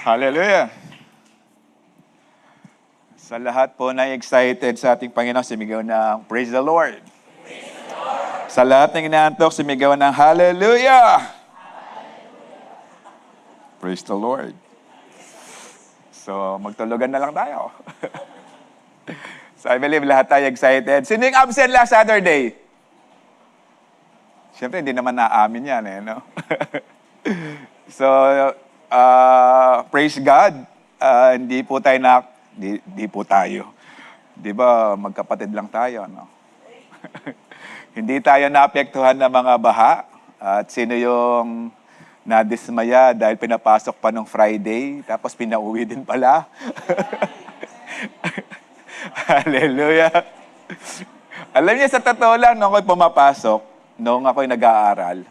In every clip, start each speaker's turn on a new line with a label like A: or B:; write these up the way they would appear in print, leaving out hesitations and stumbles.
A: Hallelujah! Sa lahat po na excited sa ating Panginoon, sumigaw ng Praise the Lord. Praise the Lord. Sa lahat ng inaantok, sumigaw ng Hallelujah! Praise the Lord. So, magtulugan na lang tayo. So, I believe lahat tayo excited. Sino yung absent last Saturday? Siyempre, hindi naman naamin yan no? So, praise God. Hindi po tayo Di po tayo. Di ba, magkapatid lang tayo, no? Hindi tayo naapektuhan ng mga baha. At sino yung nadismaya dahil pinapasok pa nung Friday, tapos pinauwi din pala? Hallelujah! Alam niyo, sa totoo lang, nung ako'y pumapasok, nung ako'y nag-aaral,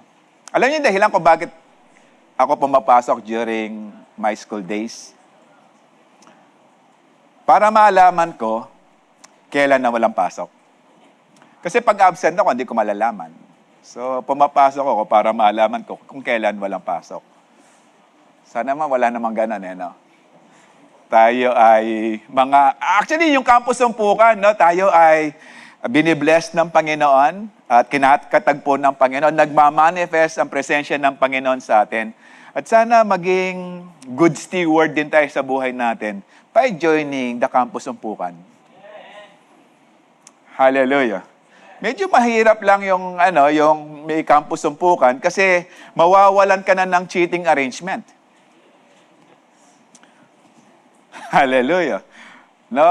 A: alam niyo dahilan ko bakit ako pumapasok during my school days? Para malaman ko kailan na walang pasok. Kasi pag absent ako, hindi ko malalaman. So, pumapasok ako para malaman ko kung kailan walang pasok. Sana wala namang ganon, no? Tayo ay actually, yung campus Sumpukan, no? Tayo ay binibless ng Panginoon at kinakatagpo ng Panginoon. Nagmamanifest ang presensya ng Panginoon sa atin. At sana maging good steward din tayo sa buhay natin by joining the campus Sumpukan. Hallelujah. Medyo mahirap lang yung may campus Sumpukan kasi mawawalan ka na ng cheating arrangement. Hallelujah. No,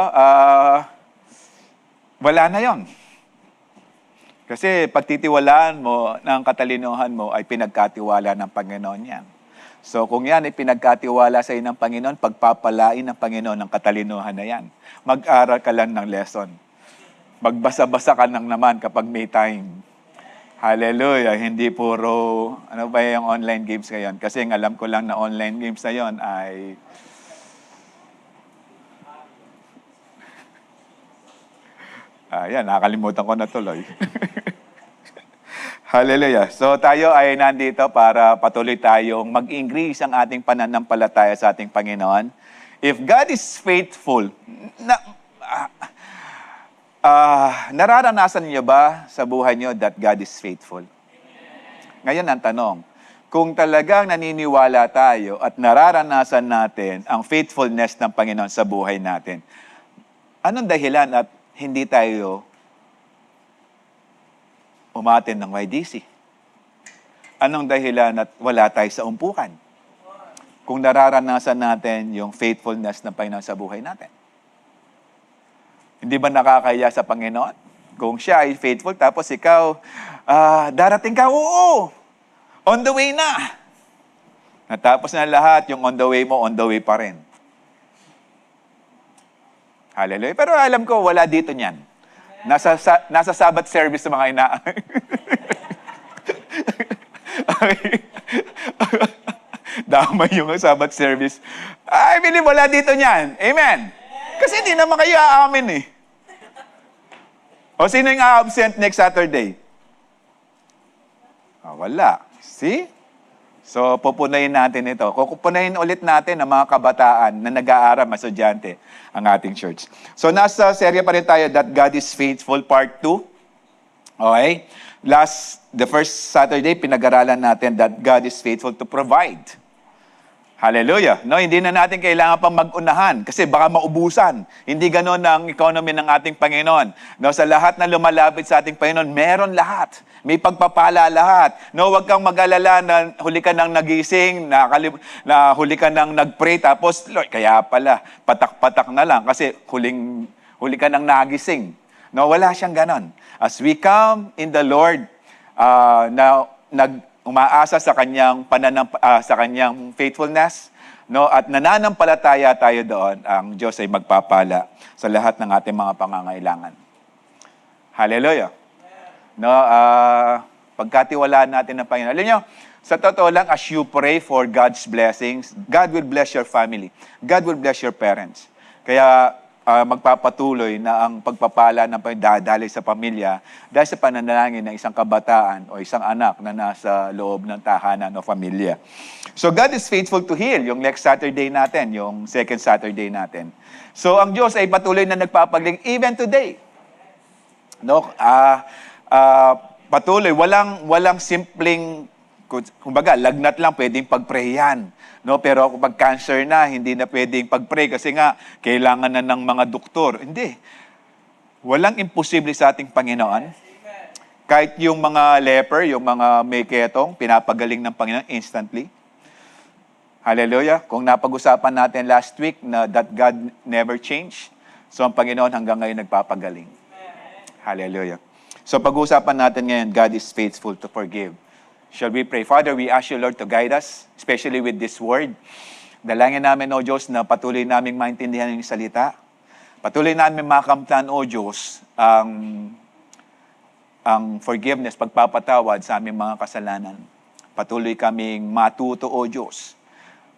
A: wala na 'yon. Kasi pagtitiwalaan mo ng katalinuhan mo ay pinagkatiwala ng Panginoon 'yan. So kung yan ay pinagkatiwala sa inyo ng Panginoon, pagpapalain ng Panginoon ng katalinuhan na yan. Mag-aral ka lang ng lesson. Magbasa-basa ka lang naman kapag may time. Hallelujah! Hindi puro, ano ba yung online games ngayon? Kasi alam ko lang na online games na yon ay yan, nakakalimutan ko na tuloy. Hallelujah. So tayo ay nandito para patuloy tayong mag-increase ang ating pananampalataya sa ating Panginoon. If God is faithful, nararanasan niyo ba sa buhay niyo that God is faithful? Ngayon ang tanong, kung talagang naniniwala tayo at nararanasan natin ang faithfulness ng Panginoon sa buhay natin, anong dahilan at hindi tayo umaten ng YDC? Anong dahilan at wala tayo sa umpukan? Kung nararanasan natin yung faithfulness ng Panginoon sa buhay natin. Hindi ba nakakaya sa Panginoon? Kung siya ay faithful, tapos ikaw, darating ka, oo, on the way na. Natapos na lahat, yung on the way mo, on the way pa rin. Hallelujah. Pero alam ko, wala dito niyan. Nasa Sabbath service sa mga ina. Okay. Damay yung Sabbath service. I believe wala dito niyan. Amen. Kasi hindi naman kayo aamin eh. O sino yung absent next Saturday? Wala. See? So, pupunayin natin ito. Kukupunayin ulit natin ang mga kabataan na nag-aaral, estudyante, ang ating church. So, nasa serye pa rin tayo, That God is Faithful, Part 2. Okay? The first Saturday, pinag-aralan natin that God is faithful to provide. Hallelujah. No, hindi na natin kailangan pang mag-unahan kasi baka maubusan. Hindi ganoon ang economy ng ating Panginoon. No, sa lahat na lumalapit sa ating Panginoon, meron lahat. May pagpapala lahat. No, huwag kang mag-alala na huli ka nang nagising, na huli ka nang nag-pray, tapos, Lord, kaya pala, patak-patak na lang kasi huli ka nang nagising. No, wala siyang ganon. As we come in the Lord, umaasa sa kanyang sa kanyang faithfulness, no, at nananampalataya tayo doon, ang Diyos ay magpapala sa lahat ng ating mga pangangailangan. Hallelujah. No, pagkatiwalaan natin ng Panginoon. Alam niyo, sa totoo lang, as you pray for God's blessings, God will bless your family. God will bless your parents. Kaya magpapatuloy na ang pagpapala ng dadali sa pamilya dahil sa pananalangin ng isang kabataan o isang anak na nasa loob ng tahanan o pamilya. So God is faithful to heal, yung next Saturday natin, yung second Saturday natin. So ang Diyos ay patuloy na nagpapagaling even today. No? Patuloy, walang simpleng, kumbaga, lagnat lang pwedeng pagpreyan. No, pero kapag cancer na, hindi na pwedeng pag-pray kasi nga kailangan na ng mga doktor. Hindi. Walang imposible sa ating Panginoon. Kahit yung mga leper, yung mga may ketong, pinapagaling ng Panginoon instantly. Hallelujah. Kung napag-usapan natin last week na that God never changed, so ang Panginoon hanggang ngayon nagpapagaling. Hallelujah. So pag-usapan natin ngayon, God is faithful to forgive. Shall we pray? Father, we ask you, Lord, to guide us, especially with this word. Dalangin namin, O Diyos, na patuloy naming maintindihan yung salita. Patuloy namin makamtan, O Diyos, ang forgiveness, pagpapatawad sa aming mga kasalanan. Patuloy kaming matuto, O Diyos,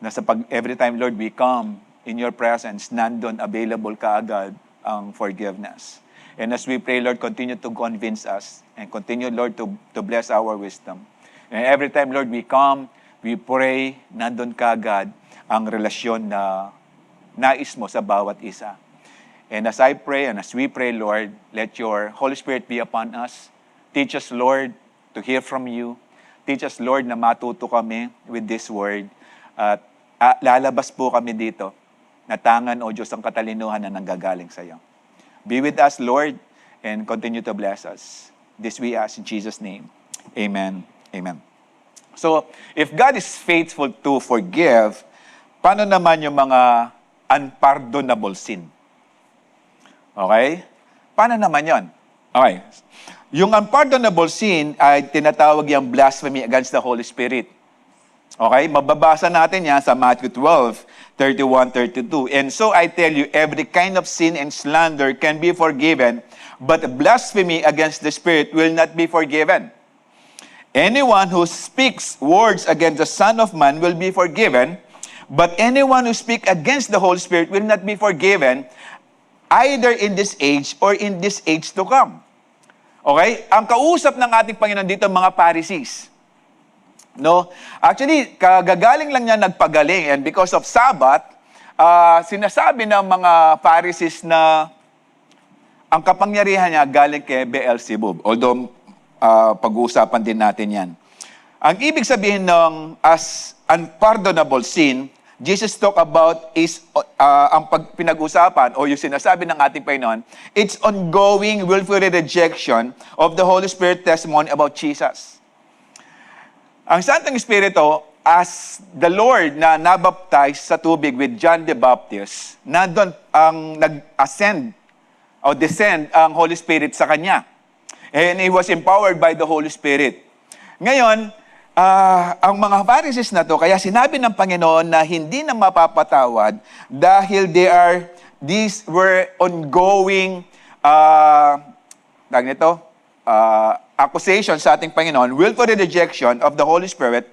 A: na every time, Lord, we come in your presence, nandun available kaagad ang forgiveness. And as we pray, Lord, continue to convince us and continue, Lord, to bless our wisdom. And every time, Lord, we come, we pray, nandun kaagad ang relasyon na nais mo sa bawat isa. And as I pray and as we pray, Lord, let your Holy Spirit be upon us. Teach us, Lord, to hear from you. Teach us, Lord, na matuto kami with this word. At lalabas po kami dito na tangan, O Diyos, ang katalinuhan na nanggagaling sa iyo. Be with us, Lord, and continue to bless us. This we ask in Jesus' name. Amen. Amen. So, if God is faithful to forgive, paano naman yung mga unpardonable sin? Okay? Paano naman yon? Okay. Yung unpardonable sin ay tinatawag yung blasphemy against the Holy Spirit. Okay? Mababasa natin yan sa Matthew 12, 31, 32. And so I tell you, every kind of sin and slander can be forgiven, but blasphemy against the Spirit will not be forgiven. Anyone who speaks words against the Son of Man will be forgiven, but anyone who speaks against the Holy Spirit will not be forgiven, either in this age or in this age to come. Okay? Ang kausap ng ating Panginoon dito, mga Pharisees. No? Actually, kagagaling lang niya nagpagaling, and because of Sabbath, sinasabi ng mga Pharisees na ang kapangyarihan niya galing kay Beelzebub. Although, pag-uusapan din natin yan. Ang ibig sabihin ng as unpardonable sin, Jesus talk about is, ang pinag-usapan o yung sinasabi ng ating Panginoon, it's ongoing willful rejection of the Holy Spirit testimony about Jesus. Ang Santong Espiritu, as the Lord na nabaptize sa tubig with John the Baptist, nandun ang nag-ascend o descend ang Holy Spirit sa Kanya. And he was empowered by the Holy Spirit. Ngayon, ang mga Pharisees na to, kaya sinabi ng Panginoon na hindi na mapapatawad dahil these were ongoing, accusation sa ating Panginoon, willful rejection of the Holy Spirit,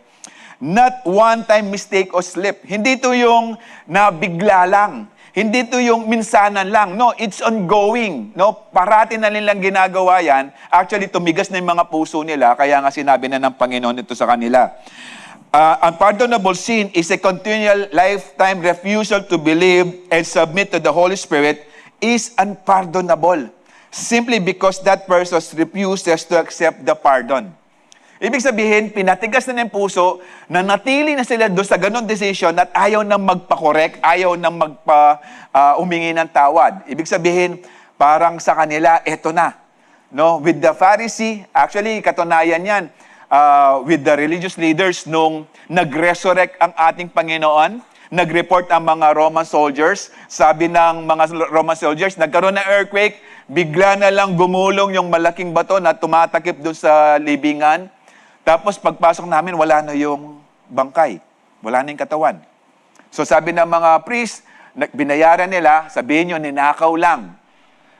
A: not one-time mistake or slip. Hindi to yung nabigla lang. Hindi to yung minsanan lang. No, it's ongoing. No, parati na nilang ginagawa yan. Actually, tumigas na yung mga puso nila. Kaya nga sinabi na ng Panginoon ito sa kanila. Unpardonable sin is a continual lifetime refusal to believe and submit to the Holy Spirit is unpardonable. Simply because that person refuses to accept the pardon. Ibig sabihin, pinatigas na ng puso, na natili na sila doon sa ganun decision at ayaw nang magpa-correct, ayaw nang humingi ng tawad. Ibig sabihin, parang sa kanila, eto na. No? With the Pharisee, actually, katunayan yan, with the religious leaders nung nag-resurrect ang ating Panginoon, nag-report ang mga Roman soldiers, sabi ng mga Roman soldiers, nagkaroon ng earthquake, bigla na lang gumulong yung malaking bato na tumatakip doon sa libingan. Tapos pagpasok namin, wala na yung bangkay. Wala na yung katawan. So sabi ng mga priest, binayaran nila, sabihin nyo, ninakaw lang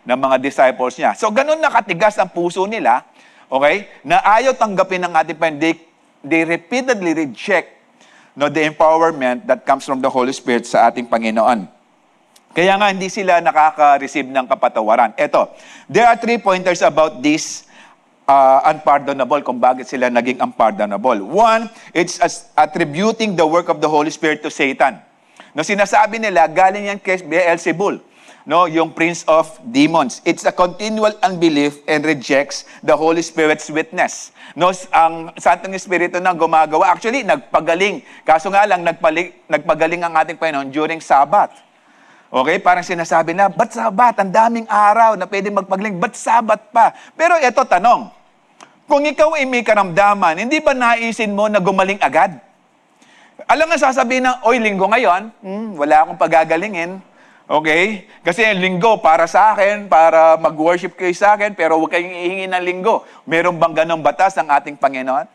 A: ng mga disciples niya. So ganun nakatigas ang puso nila, okay, na ayaw tanggapin ng ating Panginoon. They repeatedly reject the empowerment that comes from the Holy Spirit sa ating Panginoon. Kaya nga hindi sila nakaka-receive ng kapatawaran. Eto, there are 3 pointers about this unpardonable, kung bakit sila naging unpardonable. One, it's attributing the work of the Holy Spirit to Satan. No, sinasabi nila, galing yan kay Beelzebul, no, yung prince of demons. It's a continual unbelief and rejects the Holy Spirit's witness. No, ang Santong Espiritu na gumagawa, actually, nagpagaling. Kaso nga lang, nagpagaling ang ating Panginoon during Sabbath. Okay, parang sinasabi na, ba't Sabat? Ang daming araw na pwede magpagaling, ba't Sabat pa? Pero eto tanong, kung ikaw ay may karamdaman, hindi ba naisin mo na gumaling agad? Alam nga sasabihin na, oy, linggo ngayon, wala akong pagagalingin. Okay? Kasi ang linggo para sa akin, para mag-worship kayo sa akin, pero huwag kayong ihingi ng linggo. Meron bang ganong batas ng ating Panginoon?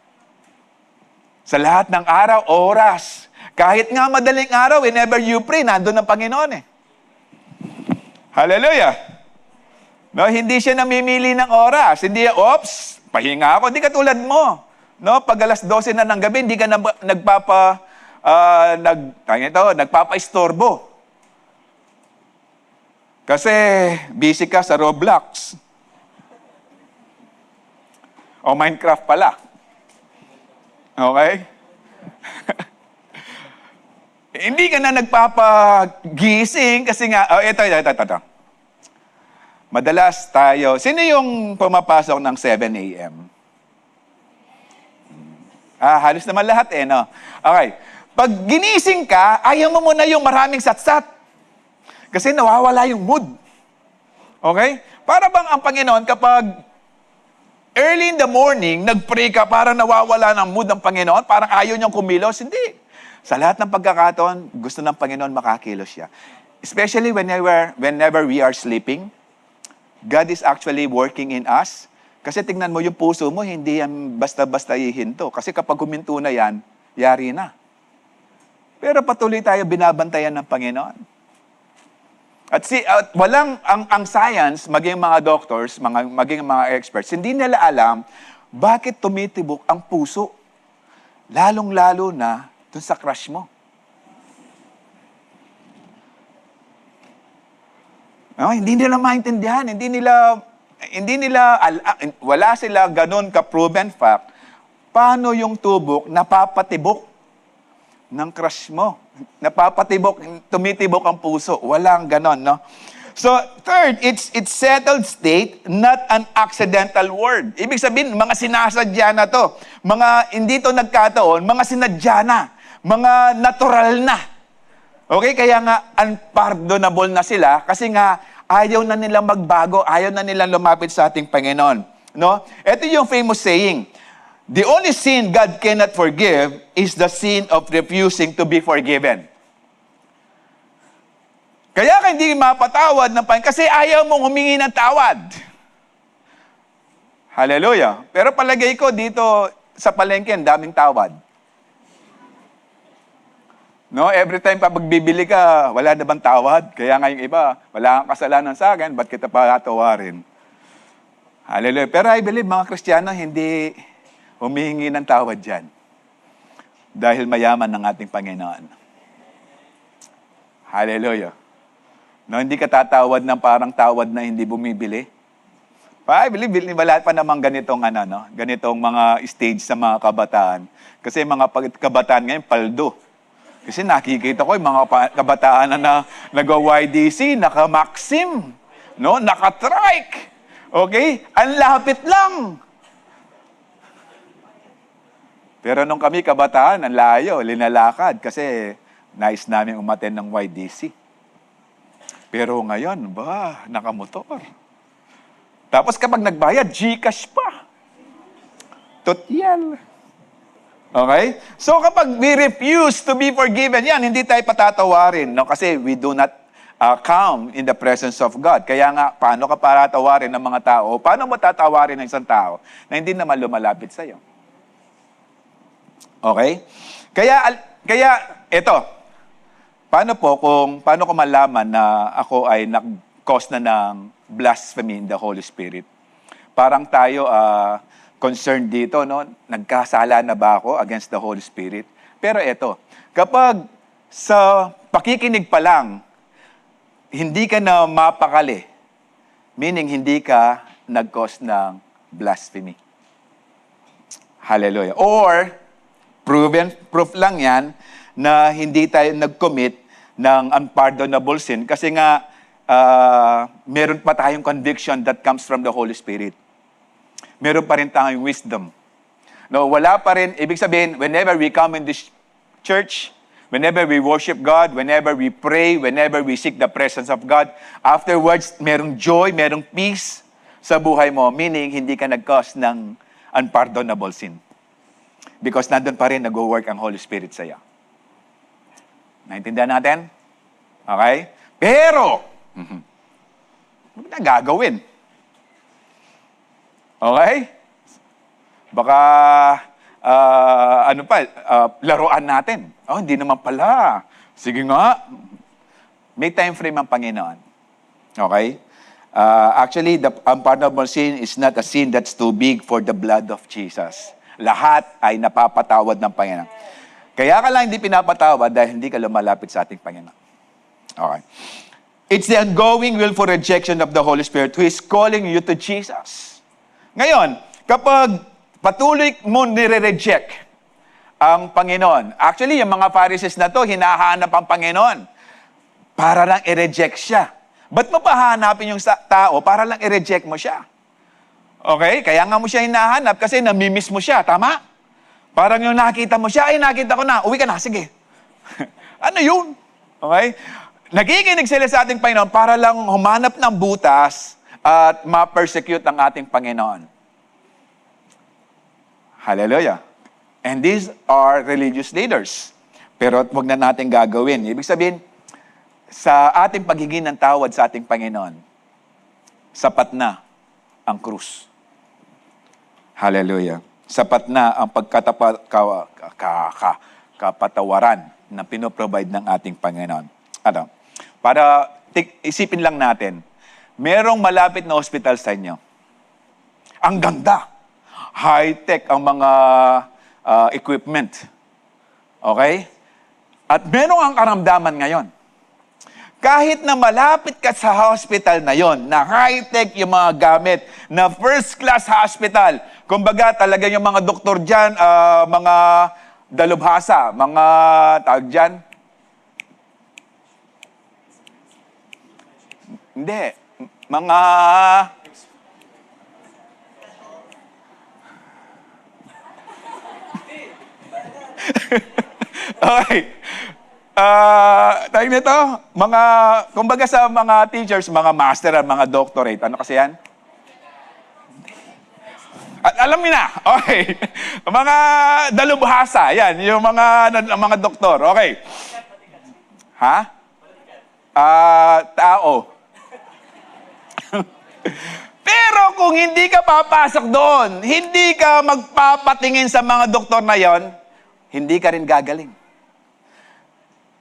A: Sa lahat ng araw, oras. Kahit nga madaling araw, whenever you pray, nandun ang Panginoon eh. Hallelujah! No, hindi siya namimili ng oras. Hindi, oops, pahinga ako. Hindi katulad mo. No, pag alas 12 na ng gabi, hindi ka na nagpapa-istorbo. Kasi busy ka sa Roblox. O Minecraft pala. Okay? Hindi ka na nagpapagising kasi nga, ito. Madalas tayo, sino yung pumapasok ng 7 a.m.? Halos naman lahat no? Okay. Pag ginising ka, ayaw mo muna yung maraming satsat. Kasi nawawala yung mood. Okay? Para bang ang Panginoon kapag early in the morning, nag-pray ka, parang nawawala ng mood ng Panginoon, parang ayaw niyang kumilos? Hindi. Sa lahat ng pagkakataon, gusto ng Panginoon makakilos siya. Especially whenever we are sleeping, God is actually working in us. Kasi tingnan mo yung puso mo, hindi yan basta-basta ihinto. Kasi kapag huminto na yan, yari na. Pero patuloy tayo binabantayan ng Panginoon. At ang science, maging mga doctors, maging mga experts, hindi nila alam bakit tumitibok ang puso. Lalong-lalo na dun sa crush mo. No, hindi nila maintindihan, wala sila ganun ka-proven fact, paano yung tubok napapatibok ng crush mo. Tumitibok ang puso. Walang ganon, no? So, third, it's settled state, not an accidental word. Ibig sabihin, mga sinasadya na to. Mga hindi to nagkataon, mga sinadya na. Mga natural na. Okay? Kaya nga, unpardonable na sila kasi nga, ayaw na nilang magbago, ayaw na nilang lumapit sa ating Panginoon. No? Ito yung famous saying, the only sin God cannot forgive is the sin of refusing to be forgiven. Kaya ka hindi mapatawad ng Panginoon kasi ayaw mong humingi ng tawad. Hallelujah. Pero palagay ko dito sa palengke, ang daming tawad. No, every time pa magbibili ka, wala na bang tawad? Kaya nga yung iba, wala kang kasalanan sa akin, ba't kita patatawarin? Hallelujah. Pero I believe mga Kristiyano, hindi humihingi ng tawad dyan. Dahil mayaman ng ating Panginoon. Hallelujah. No, hindi ka tatawad ng parang tawad na hindi bumibili. I believe, wala pa namang ganitong mga stage sa mga kabataan. Kasi mga kabataan ngayon, paldo. Kasi nakikita ko yung mga kabataan na nag-YDC, naka-Maxim, no? Naka-trike. Okay? Ang lapit lang. Pero nung kami kabataan, ang layo, linalakad kasi nais namin umaten ng YDC. Pero ngayon, nakamotor. Tapos kapag nagbayad, GCash pa. Totyal. Okay? So kapag we refuse to be forgiven, yan, hindi tayo patatawarin. No? Kasi we do not come in the presence of God. Kaya nga, paano ka patatawarin ng mga tao? Paano mo tatawarin ng isang tao na hindi naman lumalapit sa'yo? Okay? Kaya ito, paano ko malaman na ako ay nag-cause na ng blasphemy in the Holy Spirit? Parang tayo concerned dito, no? Nagkasala na ba ako against the Holy Spirit? Pero ito, kapag sa pakikinig pa lang, hindi ka na mapakali. Meaning, hindi ka nag-cause ng blasphemy. Hallelujah. Or, proof lang yan na hindi tayo nag-commit ng unpardonable sin kasi nga meron pa tayong conviction that comes from the Holy Spirit. Meron pa rin tayong wisdom. No, wala pa rin, ibig sabihin, whenever we come in this church, whenever we worship God, whenever we pray, whenever we seek the presence of God, afterwards, merong joy, merong peace sa buhay mo, meaning hindi ka nag-cause ng unpardonable sin. Because nandun pa rin nag-work ang Holy Spirit sa iyo. Naintindihan natin? Okay? Pero, ano na gagawin? Okay? Baka, laruan natin. Oh, hindi naman pala. Sige nga. May time frame ang Panginoon. Okay? Actually, the unpardonable sin is not a sin that's too big for the blood of Jesus. Lahat ay napapatawad ng Panginoon. Kaya ka lang hindi pinapatawad dahil hindi ka lumalapit sa ating Panginoon. Okay. It's the ongoing willful rejection of the Holy Spirit who is calling you to Jesus. Ngayon, kapag patuloy mo nire-reject ang Panginoon, actually, yung mga Pharisees na to, hinahanap ang Panginoon para lang i-reject siya. Ba't mo pa hanapin yung tao para lang i-reject mo siya? Okay? Kaya nga mo siya hinahanap kasi namimiss mo siya. Tama? Parang yung nakita mo siya, ay nakita ko na, uwi ka na, sige. Ano yun? Okay? Nakikinig sila sa ating Panginoon para lang humanap ng butas at ma-persecute ang ating Panginoon. Hallelujah. And these are religious leaders. Pero wag na natin gagawin. Ibig sabihin, sa ating paghingi ng tawad sa ating Panginoon, sapat na ang krus. Hallelujah. Sapat na ang kapatawaran na pinoprovide ng ating Panginoon. Ano? Para isipin lang natin, merong malapit na hospital sa inyo. Ang ganda. High-tech ang mga equipment. Okay? At merong ang karamdaman ngayon. Kahit na malapit ka sa hospital na yon, na high-tech yung mga gamit, na first-class hospital, kumbaga talaga yung mga doktor dyan, mga dalubhasa, mga tawag dyan. Hindi. Mga... Okay. Tawag nito, mga, kumbaga sa mga teachers, mga master at mga doctorate, ano kasi yan? Alam niyo na, okay. Mga dalubhasa, yan, yung mga doktor, okay. Ha? Tao. Pero kung hindi ka papasok doon, hindi ka magpapatingin sa mga doktor na yon, hindi ka rin gagaling.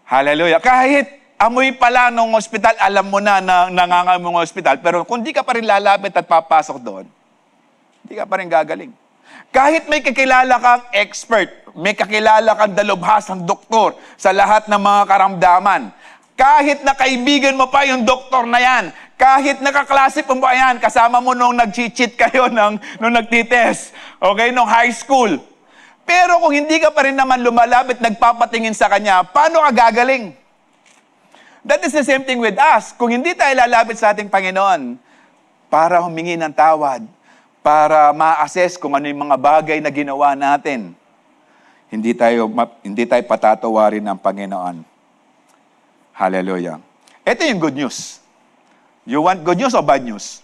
A: Hallelujah. Kahit amoy pala nung ospital, alam mo na nangangamoy ng ospital, pero kung di ka pa rin lalapit at papasok doon, hindi ka pa rin gagaling. Kahit may kakilala kang expert, may kakilala kang dalubhasang doktor sa lahat ng mga karamdaman, kahit na kaibigan mo pa yung doktor na yan, kahit nakaklase mo pa yan, kasama mo nung nag-cheat kayo nung nagtitest, okay, nung high school. Pero kung hindi ka pa rin naman lumalapit, nagpapatingin sa Kanya, paano ka gagaling? That is the same thing with us. Kung hindi tayo lalapit sa ating Panginoon para humingi ng tawad, para ma-assess kung ano yung mga bagay na ginawa natin, hindi tayo patatawarin ng Panginoon. Hallelujah. Ito yung good news. You want good news or bad news?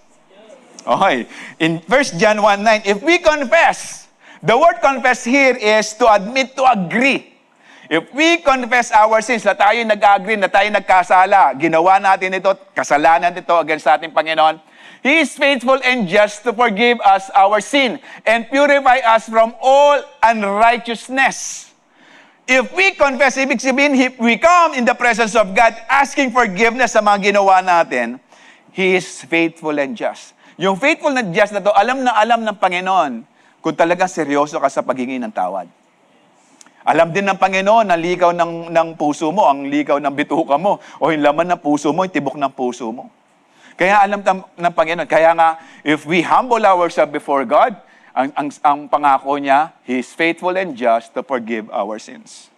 A: Okay. In 1 John 1:9, if we confess, the word confess here is to admit, to agree. If we confess our sins, na tayo nag-agree, na tayo nagkasala, ginawa natin ito, kasalanan ito against sa ating Panginoon, He is faithful and just to forgive us our sin and purify us from all unrighteousness. If we confess, ibig sabihin, if we come in the presence of God asking forgiveness sa mga ginawa natin, He is faithful and just. Yung faithful and just na to, alam ng Panginoon kung talagang seryoso ka sa paghingi ng tawad. Alam din ng Panginoon na likaw ng puso mo, ang likaw ng bituka mo, o yung laman ng puso mo, yung tibok ng puso mo. Kaya alam ng Panginoon. Kaya nga, if we humble ourselves before God, ang pangako niya, He is faithful and just to forgive our sins.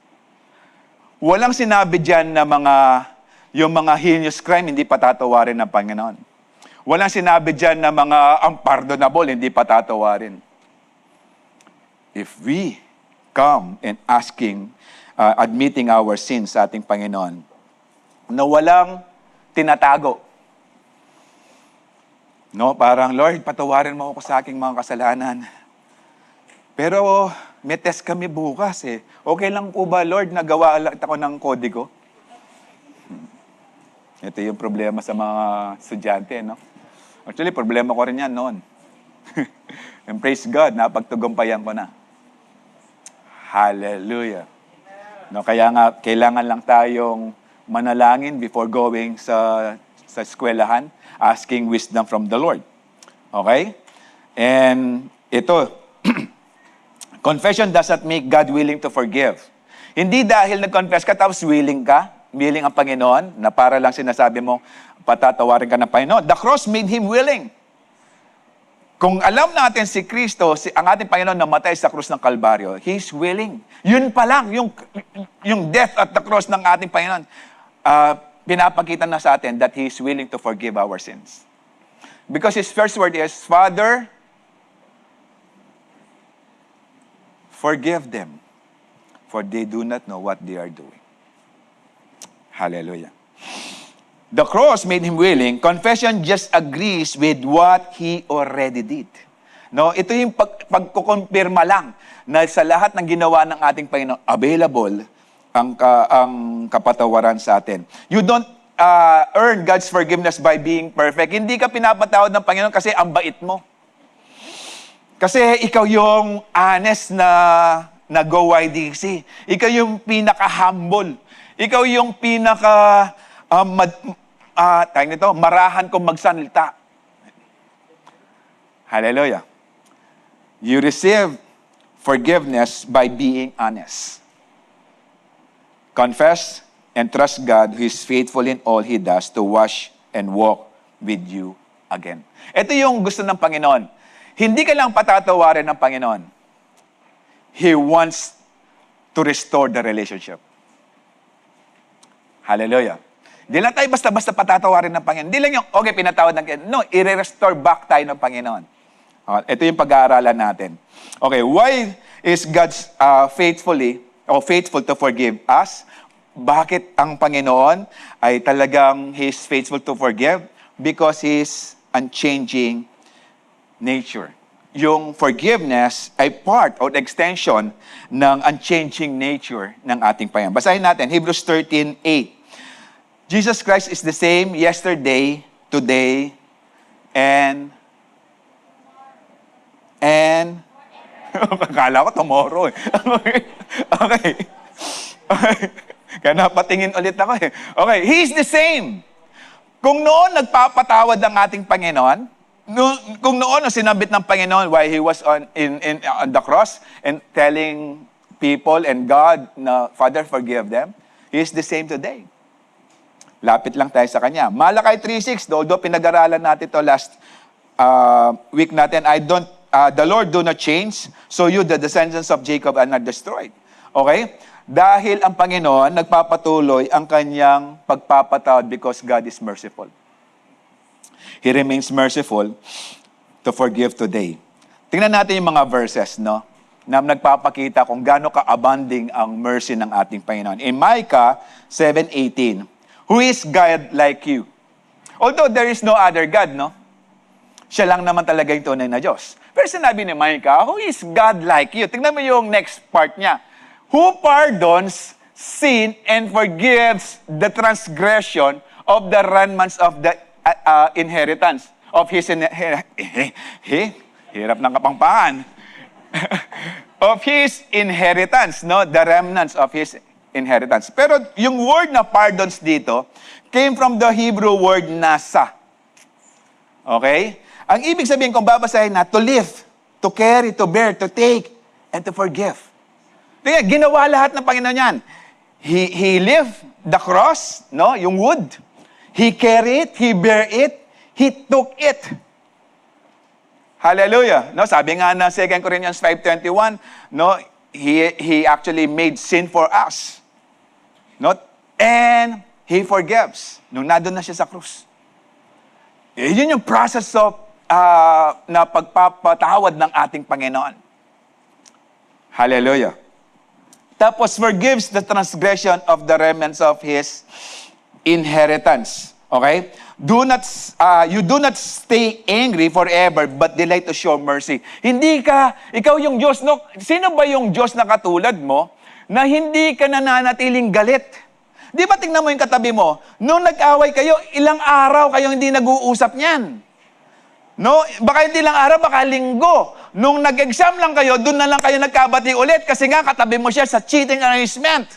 A: Walang sinabi dyan na yung mga heinous crime, hindi patatawarin ng Panginoon. Walang sinabi dyan na mga unpardonable, hindi patatawarin. If we come and admitting our sins sa ating Panginoon, na walang tinatago. No, parang, Lord, patawarin mo ako sa aking mga kasalanan. Pero may test kami bukas eh. Okay lang po ba, Lord, nagawa ako ng kodigo? Ito yung problema sa mga estudyante, no? Actually, problema ko rin yan noon. And praise God, napagtugumpayan ko na. Hallelujah. No, kaya nga, kailangan lang tayong manalangin before going sa eskwelahan, asking wisdom from the Lord. Okay? And ito, confession does not make God willing to forgive. Hindi dahil nag-confess ka, tapos willing ang Panginoon, na para lang sinasabi mo, patatawarin ka ng Panginoon. The cross made Him willing. Kung alam natin si Kristo, ang ating Panginoon namatay sa krus ng Kalbaryo, He's willing. Yun pa lang, yung death at the cross ng ating Panginoon, pinapakita na sa atin that He is willing to forgive our sins. Because His first word is, Father, forgive them, for they do not know what they are doing. Hallelujah. The cross made Him willing. Confession just agrees with what He already did. No, ito yung pagkukumpirma lang na sa lahat ng ginawa ng ating Panginoon, available ang kapatawaran sa atin. You don't earn God's forgiveness by being perfect. Hindi ka pinapatawad ng Panginoon kasi ang bait mo. Kasi ikaw yung honest na go YDC. Ikaw yung pinaka-humble. Ikaw yung marahan kong magsalita. Hallelujah. You receive forgiveness by being honest. Confess and trust God who is faithful in all He does to wash and walk with you again. Ito yung gusto ng Panginoon. Hindi ka lang patatawarin ng Panginoon. He wants to restore the relationship. Hallelujah. Hindi lang tayo basta-basta patatawarin ng Panginoon. Hindi lang yung, okay, pinatawad ng Panginoon. No, i-restore back tayo ng Panginoon. Ito yung pag-aaralan natin. Okay, why is God faithful to forgive us? Bakit ang Panginoon ay talagang He's faithful to forgive? Because His unchanging nature. Yung forgiveness ay part or extension ng unchanging nature ng ating Panginoon. Basahin natin, Hebrews 13:8. Jesus Christ is the same yesterday, today, and akala ko tomorrow eh. Okay. Kaya napatingin ulit ako eh. Okay, He's the same. Kung noon nagpapatawad ang ating Panginoon, kung noon sinabit ng Panginoon while He was on the cross and telling people and God na, Father, forgive them, He is the same today. Lapit lang tayo sa Kanya. Malakay 3:6, although pinag-aralan natin ito last week natin, the Lord do not change, so you, the descendants of Jacob, are not destroyed. Okay? Dahil ang Panginoon, nagpapatuloy ang Kanyang pagpapatawad because God is merciful. He remains merciful to forgive today. Tingnan natin yung mga verses, no? Na nagpapakita kung gaano ka-abounding ang mercy ng ating Panginoon. In Micah 7:18, who is God like you? Although there is no other God, no? Siya lang naman talaga yung tunay na Diyos. Pero sinabi ni Micah, who is God like you? Tingnan mo yung next part niya. Who pardons sin and forgives the transgression of the remnants of the inheritance of His hirap ng kapangpangan. Of His inheritance, no? The remnants of His inheritance. Pero yung word na pardons dito came from the Hebrew word nasa. Okay? Ang ibig sabihin kung babasahin na, to live, to carry, to bear, to take, and to forgive. Tingnan, ginawa lahat ng Panginoon yan. He lived the cross, no? Yung wood. He carried it, he bear it, he took it. Hallelujah. No, sabi nga na 2 Corinthians 5:21, no, he actually made sin for us. No? And he forgives. Nung nandun na siya sa krus. Yun yung process of na pagpapatawad ng ating Panginoon. Hallelujah. Tapos forgives the transgression of the remnants of His inheritance. Okay? You do not stay angry forever, but delight to show mercy. Ikaw yung Diyos, no? Sino ba yung Diyos na katulad mo, na hindi ka nananatiling galit? Di ba tingnan mo yung katabi mo, nung nag-away kayo, ilang araw kayo hindi nag-uusap niyan? No? Baka hindi lang araw, baka linggo. Nung nag-exam lang kayo, doon na lang kayo nagkabati ulit kasi nga katabi mo siya sa cheating arrangement.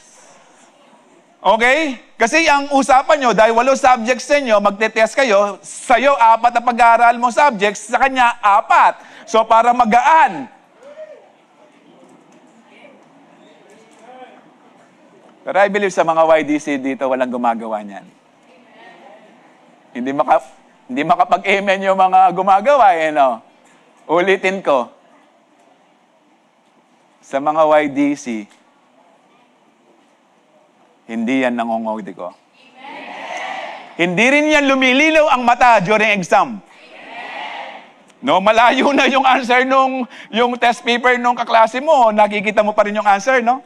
A: Okay? Kasi ang usapan nyo, dahil 8 subjects sa inyo, magte-test kayo, sa'yo 4 na pag-aaral mong subjects, sa kanya 4. So para magaan. Pero I believe sa mga YDC dito, walang gumagawa niyan. Hindi makapag-amen yung mga gumagawa, no? Ulitin ko. Sa mga YDC, hindi yan nangongodi ko. Hindi rin yan lumililaw ang mata during exam. No, malayo na yung answer yung test paper nung kaklase mo, nakikita mo pa rin yung answer, no?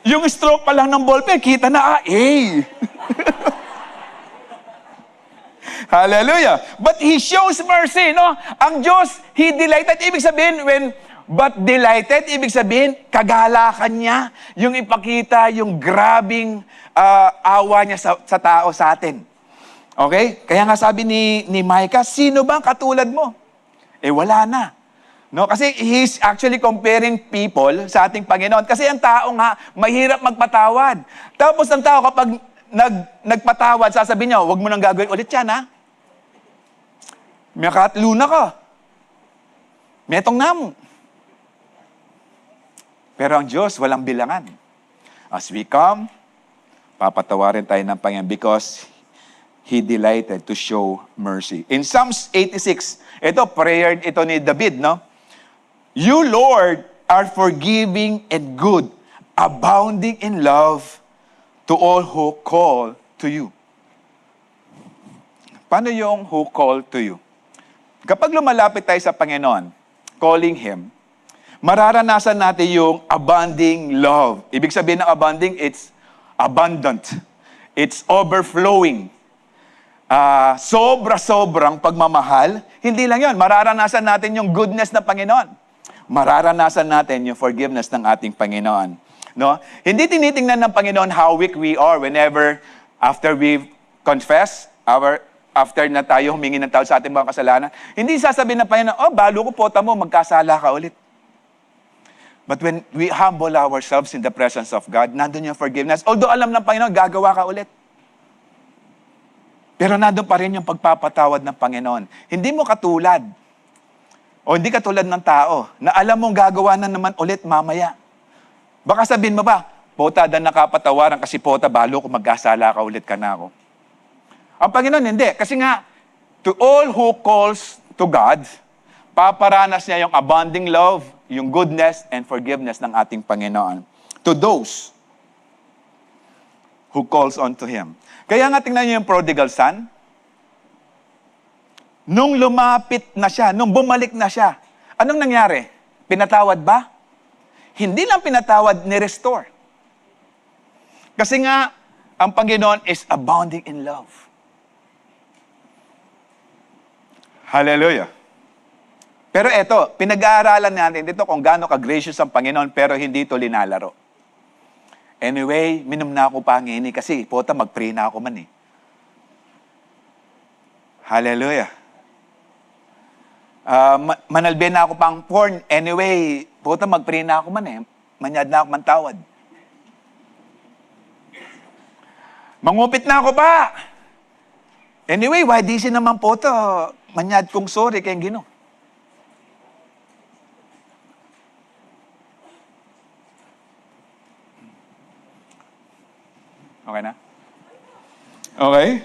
A: Yung stroke pa lang ng ballpen, kita na, A. Hallelujah. But He shows mercy, no? Ang Diyos, He delighted. Ibig sabihin, delighted, ibig sabihin, kagalakan niya, yung ipakita, yung grabing awa niya sa tao, sa atin. Okay? Kaya nga sabi ni Micah, sino bang katulad mo? Wala na. No? Kasi he's actually comparing people sa ating Panginoon. Kasi ang tao nga, mahirap magpatawad. Tapos ang tao kapag nagpatawad, sasabihin niya, huwag mo nang gagawin ulit yan, ha? May katluna ka. Metong namo. Pero ang Diyos, walang bilangan. As we come, papatawarin tayo ng Panginoon because He delighted to show mercy. In Psalms 86, ito, prayer ito ni David, no? You, Lord, are forgiving and good, abounding in love to all who call to you. Paano yung who call to you? Kapag lumalapit tayo sa Panginoon, calling Him, mararanasan natin yung abounding love. Ibig sabihin ng abounding, it's abundant. It's overflowing. Sobra-sobrang pagmamahal. Hindi lang yon. Mararanasan natin yung goodness ng Panginoon. Mararanasan natin yung forgiveness ng ating Panginoon. No? Hindi tinitingnan ng Panginoon how weak we are whenever after we confess, after na tayo humingi ng tawad sa ating mga kasalanan. Hindi sasabihin ng Panginoon, balo ko pota mo, magkasala ka ulit. But when we humble ourselves in the presence of God, nandun yung forgiveness. Although alam ng Panginoon, gagawa ka ulit. Pero nandun pa rin yung pagpapatawad ng Panginoon. Hindi mo katulad, o hindi katulad ng tao, na alam mong gagawa na naman ulit mamaya. Baka sabihin mo ba, pota, dan nakapatawaran kasi pota, balo ko magkasala ka ulit ka na ako. Ang Panginoon, hindi. Kasi nga, to all who calls to God, paparanas niya yung abounding love, yung goodness and forgiveness ng ating Panginoon. To those who calls unto Him. Kaya nga tingnan niyo yung prodigal son. Nung lumapit na siya, nung bumalik na siya, anong nangyari? Pinatawad ba? Hindi lang pinatawad, ni-restore. Kasi nga, ang Panginoon is abounding in love. Hallelujah. Pero eto, pinag-aaralan natin dito kung gaano ka-gracious ang Panginoon, pero hindi ito linalaro. Anyway, minom na ako pangini kasi, pota, mag-pray na ako man eh. Hallelujah. Manalbe na ako pang porn. Anyway, pota, mag-pray na ako man eh. Manyad na ako man tawad. Mangupit na ako pa. Anyway, why di si naman pota, manyad kong sorry kayong Ginoo. Okay na? Okay?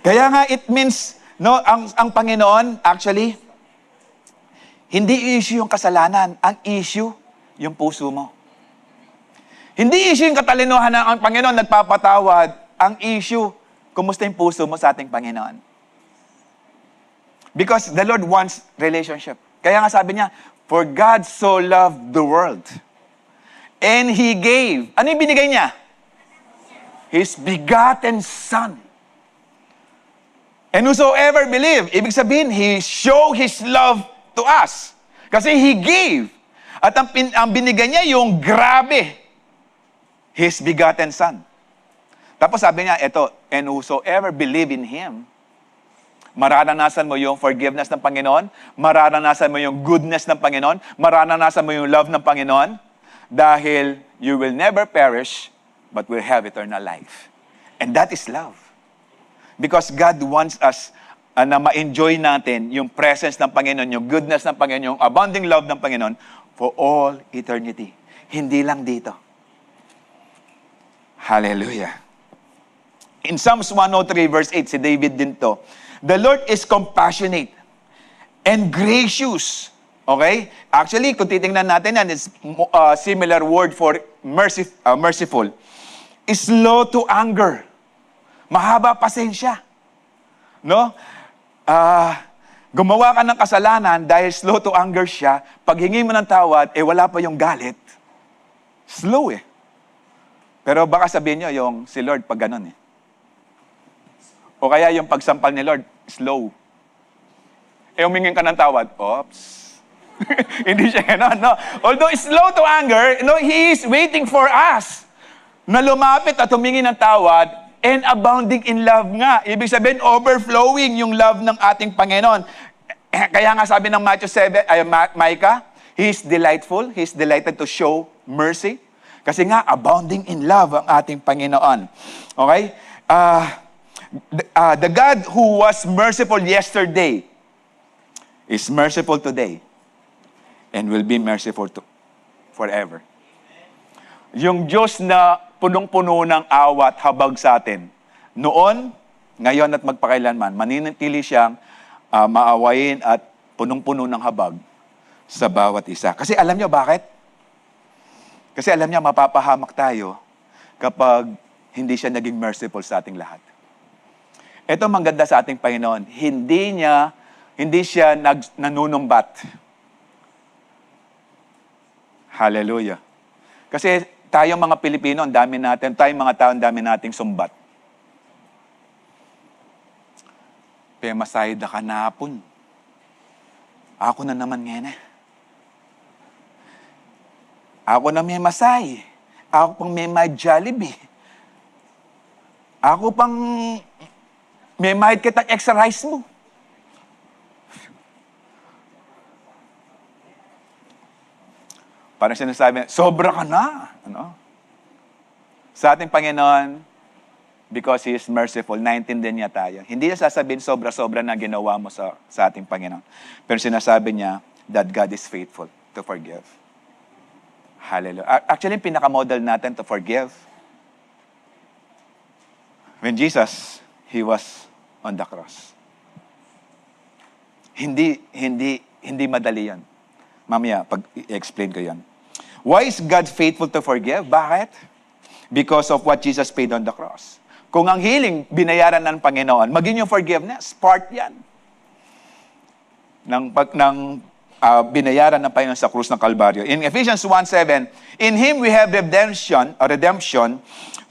A: Kaya nga it means, no, ang Panginoon, actually, hindi issue yung kasalanan. Ang issue, yung puso mo. Hindi issue yung katalinuhan ng ang Panginoon nagpapatawad. Ang issue, kumusta yung puso mo sa ating Panginoon? Because the Lord wants relationship. Kaya nga sabi niya, for God so loved the world. And He gave. Ano yung binigay niya? His begotten Son. And whosoever believe, ibig sabihin, He showed His love to us. Kasi He gave. At ang binigay niya yung grabe. His begotten Son. Tapos sabi niya, eto, and whosoever believe in Him, mararanasan mo yung forgiveness ng Panginoon, mararanasan mo yung goodness ng Panginoon, mararanasan mo yung love ng Panginoon, dahil you will never perish, but will have eternal life. And that is love. Because God wants us na ma-enjoy natin yung presence ng Panginoon, yung goodness ng Panginoon, yung abounding love ng Panginoon for all eternity. Hindi lang dito. Hallelujah. In Psalms 103 verse 8, si David din to, the Lord is compassionate and gracious. Okay? Actually, kung titingnan natin yan, it's similar word for merciful. Slow to anger. Mahaba pasensya. No? Gumawa ka ng kasalanan dahil slow to anger siya. Pag hingi mo ng tawad, wala pa yung galit. Slow eh. Pero baka sabihin nyo yung si Lord pag ganun eh. O kaya yung pagsampal ni Lord, slow. Humingin ka ng tawad, oops. Hindi siya gano'n, no? Although slow to anger, no, He is waiting for us na lumapit at humingi ng tawad and abounding in love nga. Ibig sabihin, overflowing yung love ng ating Panginoon. Kaya nga sabi ng Micah, He is delightful, He is delighted to show mercy. Kasi nga, abounding in love ang ating Panginoon. Okay? The God who was merciful yesterday is merciful today and will be merciful forever. Yung Diyos na punong-puno ng awa at habag sa atin, noon, ngayon at magpakailanman, maninitili siyang maawain at punong-puno ng habag sa bawat isa. Kasi alam niyo bakit? Kasi alam niya, mapapahamak tayo kapag hindi siya naging merciful sa ating lahat. Ito ang maganda sa ating Panginoon. Hindi siya nanunumbat. Hallelujah. Kasi tayong mga Pilipino, tayong mga tao, ang dami nating sumbat. Pemasay da kanapon. Ako na naman ngayon eh. Ako na may masay. Ako pang may Jollibee. Ako pang may mahid kitang extra rice mo. Parang sinasabi, sobra ka na. Ano? Sa ating Panginoon, because He is merciful, naintindihan niya tayo. Hindi niya sasabihin sobra-sobra na ginawa mo sa ating Panginoon. Pero sinasabi niya that God is faithful to forgive. Hallelujah. Actually, yung pinaka-model natin to forgive. When Jesus, He was on the cross. Hindi madali yan. Mamaya, pag-explain ko yan. Why is God faithful to forgive? Bakit? Because of what Jesus paid on the cross. Kung ang healing, binayaran ng Panginoon, maging yung forgiveness, part yan. Binayaran ng Panginoon sa krus ng Kalbaryo. In Ephesians 1:7, in Him we have redemption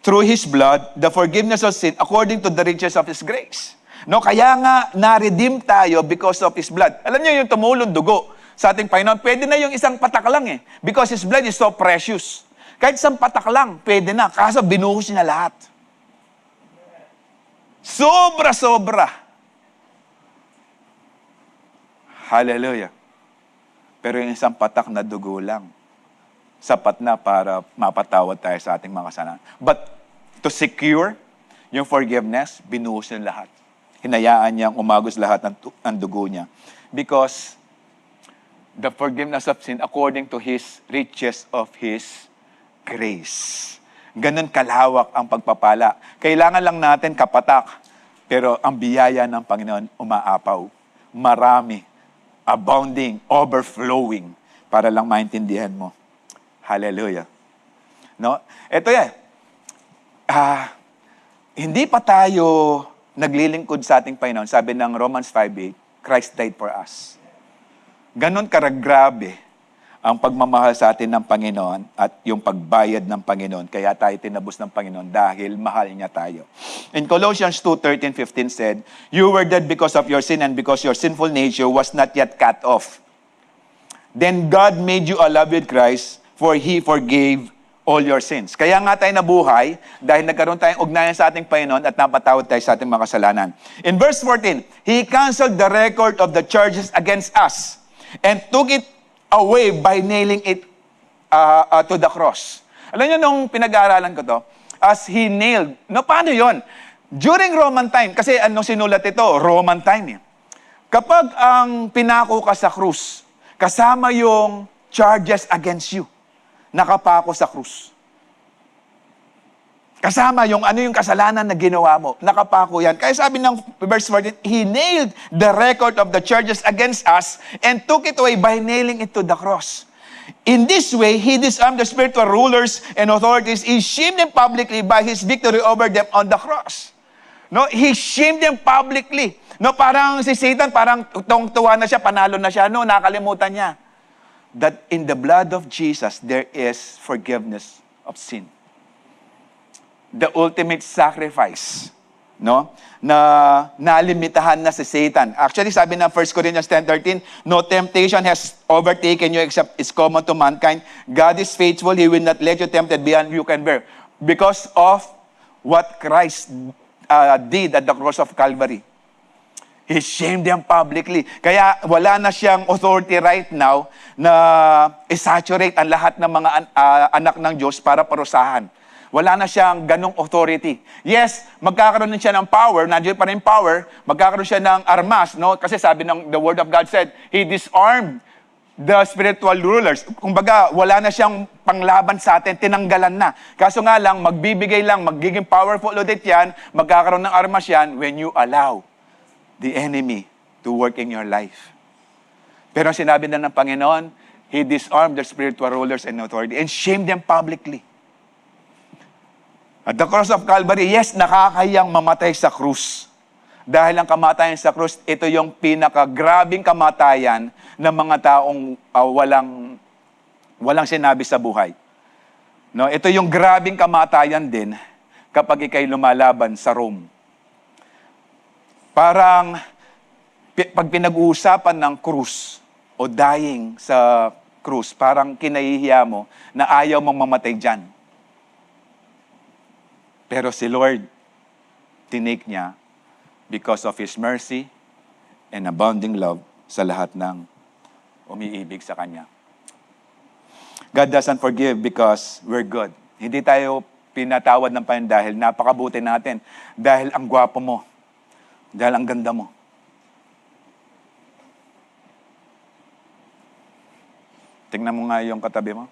A: through His blood, the forgiveness of sin according to the riches of His grace. No, kaya nga na-redeem tayo because of His blood. Alam niyo yung tumulong dugo sa ating Panginoon, pwede na yung isang patak lang eh. Because His blood is so precious. Kahit isang patak lang, pwede na. Kaso binuhos niya lahat. Sobra-sobra. Hallelujah. Pero yung isang patak na dugo lang, sapat na para mapatawad tayo sa ating mga kasalanan. But to secure yung forgiveness, binuhos niya lahat. Hinayaan niyang umagos lahat ng dugo niya. Because the forgiveness of sin according to His riches of His grace. Ganun kalawak ang pagpapala. Kailangan lang natin kapatak. Pero ang biyaya ng Panginoon umaapaw. Marami. Abounding. Overflowing. Para lang maintindihan mo. Hallelujah. No? Ito yan. Hindi pa tayo naglilingkod sa ating Panginoon. Sabi ng Romans 5:8, Christ died for us. Ganon karagrabe ang pagmamahal sa atin ng Panginoon at yung pagbayad ng Panginoon. Kaya tayo tinabos ng Panginoon dahil mahal niya tayo. In Colossians 2:13-15 said, "You were dead because of your sin and because your sinful nature was not yet cut off. Then God made you alive with Christ, for He forgave all your sins." Kaya nga tayo nabuhay dahil nagkaroon tayong ugnayan sa ating Panginoon at napatawad tayo sa ating mga kasalanan. In verse 14, He canceled the record of the charges against us and took it away by nailing it to the cross. Alam niyo, nung pinag-aaralan ko to, as He nailed, no, paano yon? During Roman time, kasi anong sinulat ito? Roman time. Kapag ang pinako ka sa krus, kasama yung charges against you, nakapako sa krus. Kasama yung kasalanan na ginawa mo. Nakapako yan. Kaya sabi ng verse 14, He nailed the record of the charges against us and took it away by nailing it to the cross. In this way, He disarmed the spiritual rulers and authorities. He shamed them publicly by His victory over them on the cross. No, He shamed them publicly. No, parang si Satan, parang tuwa na siya, panalo na siya. No, nakalimutan niya that in the blood of Jesus, there is forgiveness of sin. The ultimate sacrifice, no? Na nalimitahan na si Satan. Actually, sabi ng 1 Corinthians 10:13, "No temptation has overtaken you except is common to mankind. God is faithful. He will not let you tempted beyond you can bear." Because of what Christ did at the cross of Calvary. He shamed them publicly. Kaya wala na siyang authority right now na isaturate ang lahat ng mga anak ng Diyos para parusahan. Wala na siyang ganong authority. Yes, magkakaroon din siya ng power, nandiyan pa rin power, magkakaroon siya ng armas, no? Kasi sabi ng the Word of God said, He disarmed the spiritual rulers. Kumbaga, wala na siyang panglaban sa atin, tinanggalan na. Kaso nga lang, magbibigay lang, magiging powerful ulit yan, magkakaroon ng armas yan when you allow the enemy to work in your life. Pero sinabi na ng Panginoon, He disarmed the spiritual rulers and authority and shamed them publicly. At the cross of Calvary, yes, nakakayang mamatay sa krus. Dahil ang kamatayan sa krus, ito yung pinakagrabing kamatayan ng mga taong walang sinabi sa buhay. No, ito yung grabing kamatayan din kapag ikay lumalaban sa Rome. Parang pag pinag-uusapan ng krus o dying sa krus, parang kinahihiya mo na ayaw mong mamatay dyan. Pero si Lord, tinake niya because of His mercy and abounding love sa lahat ng umiibig sa Kanya. God doesn't forgive because we're good. Hindi tayo pinatawad ng Panginoon dahil napakabuti natin, dahil ang gwapo mo, dahil ang ganda mo. Tingnan mo nga yung katabi mo.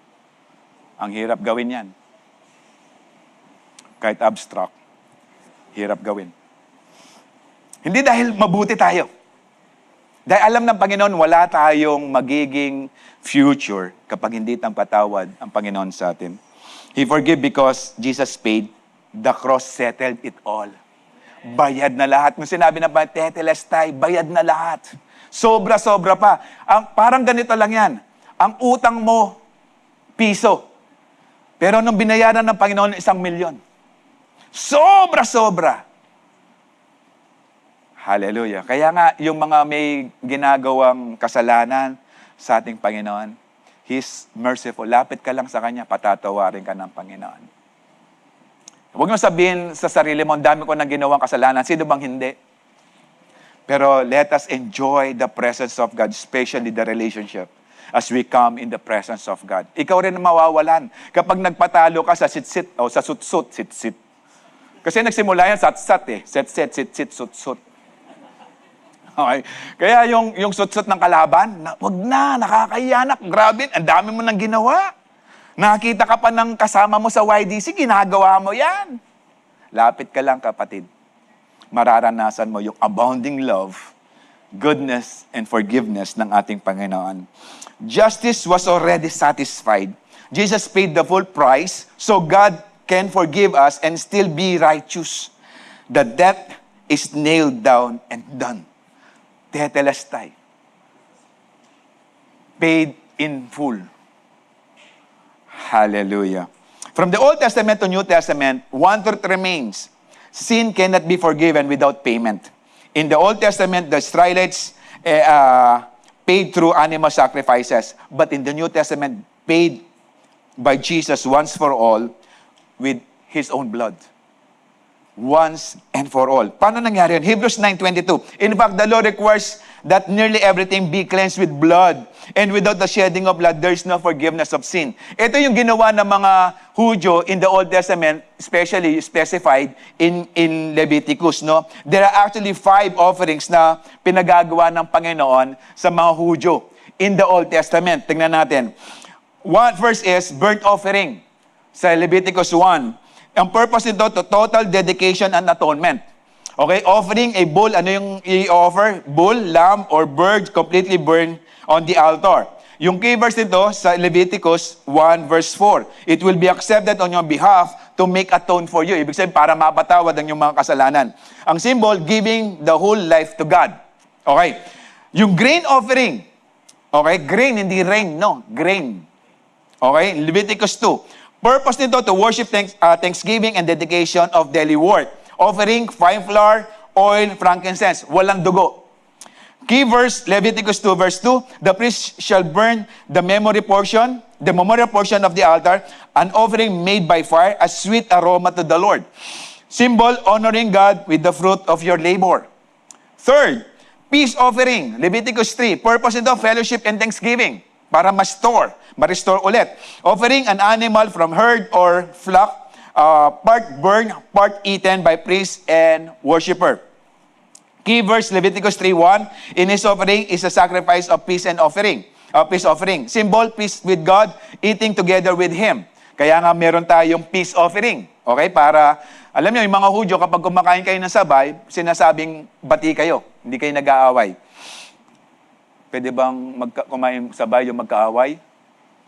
A: Ang hirap gawin yan. Kahit abstract, hirap gawin. Hindi dahil mabuti tayo. Dahil alam ng Panginoon, wala tayong magiging future kapag hindi tang patawad ang Panginoon sa atin. He forgave because Jesus paid. The cross settled it all. Bayad na lahat. Kung sinabi na ba, tetelestai, bayad na lahat. Sobra-sobra pa. Parang ganito lang yan. Ang utang mo, piso. Pero nung binayaran ng Panginoon, 1,000,000. Sobra-sobra. Hallelujah. Kaya nga, yung mga may ginagawang kasalanan sa ating Panginoon, He's merciful. Lapit ka lang sa Kanya, patatawarin ka ng Panginoon. Huwag mo sabihin sa sarili mo, ang dami ko na ginawang kasalanan. Sino bang hindi? Pero let us enjoy the presence of God, especially the relationship, as we come in the presence of God. Ikaw rin ang mawawalan. Kapag nagpatalo ka sa sit-sit, o sa sut-sut, sit-sit. Kasi nagsimula yan sat-sat eh. Set-set, sit-sit, sut-sut. Okay? Kaya yung sut-sut ng kalaban, wag na, nakakayanak, grabe, ang dami mo nang ginawa. Nakita ka pa ng kasama mo sa YDC, ginagawa mo yan. Lapit ka lang, kapatid. Mararanasan mo yung abounding love, goodness, and forgiveness ng ating Panginoon. Justice was already satisfied. Jesus paid the full price, so God can forgive us and still be righteous. The debt is nailed down and done. Tetelestai. Paid in full. Hallelujah. From the Old Testament to New Testament, one truth remains. Sin cannot be forgiven without payment. In the Old Testament, the Israelites paid through animal sacrifices. But in the New Testament, paid by Jesus once for all with His own blood. Once and for all. Paano nangyari yun? Hebrews 9:22. In fact, the law requires that nearly everything be cleansed with blood. And without the shedding of blood, there is no forgiveness of sin. Ito yung ginawa ng mga Hudyo in the Old Testament, especially specified in Leviticus. No? There are actually 5 offerings na pinagagawa ng Panginoon sa mga Hudyo in the Old Testament. Tingnan natin. First is burnt offering sa Leviticus 1. Ang purpose nito to total dedication and atonement. Okay, offering a bull, ano yung i-offer? Bull, lamb, or bird completely burned on the altar. Yung key verse nito sa Leviticus 1 verse 4. It will be accepted on your behalf to make atone for you. Ibig sabihin, para mapatawad ang iyong mga kasalanan. Ang symbol, giving the whole life to God. Okay, yung grain offering. Okay, grain, hindi rain, no, grain. Okay, Leviticus 2. Purpose nito to worship thanksgiving and dedication of daily work. Offering fine flour, oil, frankincense. Walang dugo. Key verse, Leviticus 2 verse 2. The priest shall burn the memorial portion of the altar, an offering made by fire, a sweet aroma to the Lord. Symbol, honoring God with the fruit of your labor. Third, peace offering. Leviticus 3. Purpose nito, fellowship and thanksgiving. Para ma-restore ulit. Offering an animal from herd or flock, part burned, part eaten by priest and worshiper. Key verse, Leviticus 3:1. In his offering is a sacrifice of peace offering. Symbol, peace with God, eating together with Him. Kaya nga meron tayong peace offering. Okay? Para, alam niyo, yung mga Hudyo, kapag kumakain kayo ng sabay, sinasabing bati kayo. Hindi kayo nag-aaway. Pwede bang kumain sabay yung magkaaway?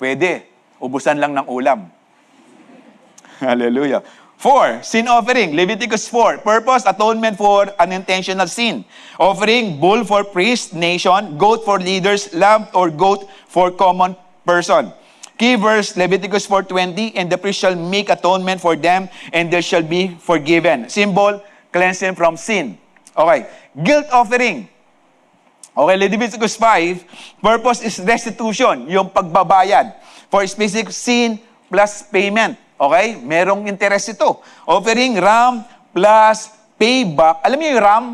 A: Pwede. Ubusan lang ng ulam. Hallelujah. 4, sin offering. Leviticus 4. Purpose, atonement for unintentional sin. Offering, bull for priest, nation, goat for leaders, lamb or goat for common person. Key verse, Leviticus 4:20, and the priest shall make atonement for them, and they shall be forgiven. Symbol, cleansing from sin. Okay. Guilt offering. Okay, Leviticus 5, purpose is restitution, yung pagbabayad for specific sin plus payment. Okay, merong interest ito. Offering ram plus payback. Alam niyo yung ram?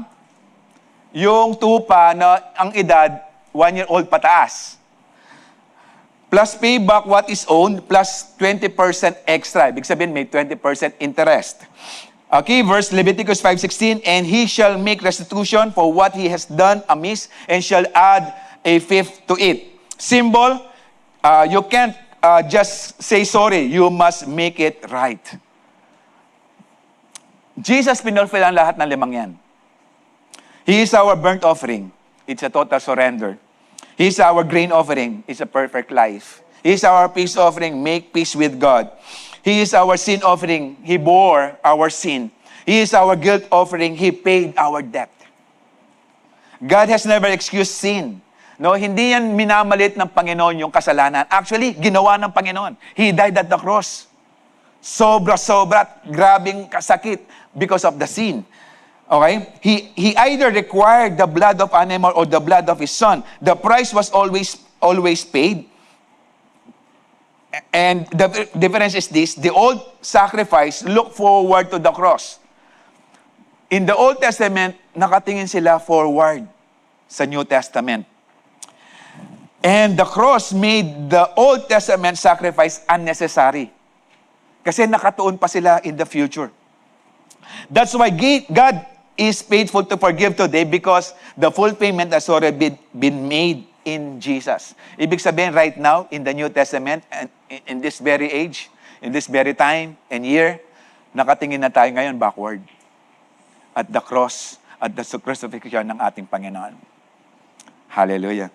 A: Yung tupa na ang edad 1-year-old pataas. Plus payback what is owned plus 20% extra. Ibig sabihin may 20% interest. Okay, verse Leviticus 5:16, and he shall make restitution for what he has done amiss and shall add a fifth to it. Symbol, you can't just say sorry, you must make it right. Jesus pinulfill ang lahat ng 5 yan. He is our burnt offering. It's a total surrender. He is our grain offering. It's a perfect life. He is our peace offering. Make peace with God. He is our sin offering. He bore our sin. He is our guilt offering. He paid our debt. God has never excused sin. No, hindi yan minamalit ng Panginoon yung kasalanan. Actually, ginawa ng Panginoon. He died at the cross. Sobra-sobra, grabing kasakit because of the sin. Okay? He either required the blood of animal or the blood of His Son. The price was always paid. And the difference is this, the old sacrifice looked forward to the cross. In the Old Testament, nakatingin sila forward sa New Testament. And the cross made the Old Testament sacrifice unnecessary. Kasi nakatuon pa sila in the future. That's why God is faithful to forgive today because the full payment has already been made in Jesus. Ibig sabihin right now, in the New Testament, in this very age, in this very time and year, nakatingin na tayo ngayon backward. At the cross, at the crucifixion ng ating Panginoon. Hallelujah.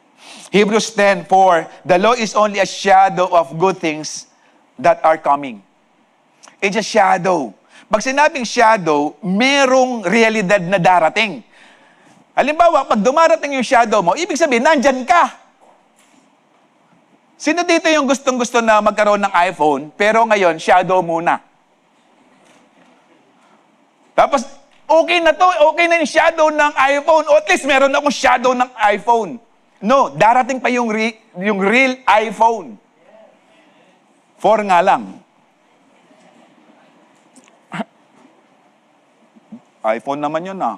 A: Hebrews 10:4, the law is only a shadow of good things that are coming. It's a shadow. Pag sinabing shadow, merong realidad na darating. Halimbawa, pag dumarating yung shadow mo, ibig sabihin, nandyan ka. Sino dito yung gustong-gusto na magkaroon ng iPhone, pero ngayon, shadow muna? Tapos, okay na to, okay na yung shadow ng iPhone, o at least meron akong shadow ng iPhone. No, darating pa yung real iPhone. 4 nga lang. iPhone naman yun ah.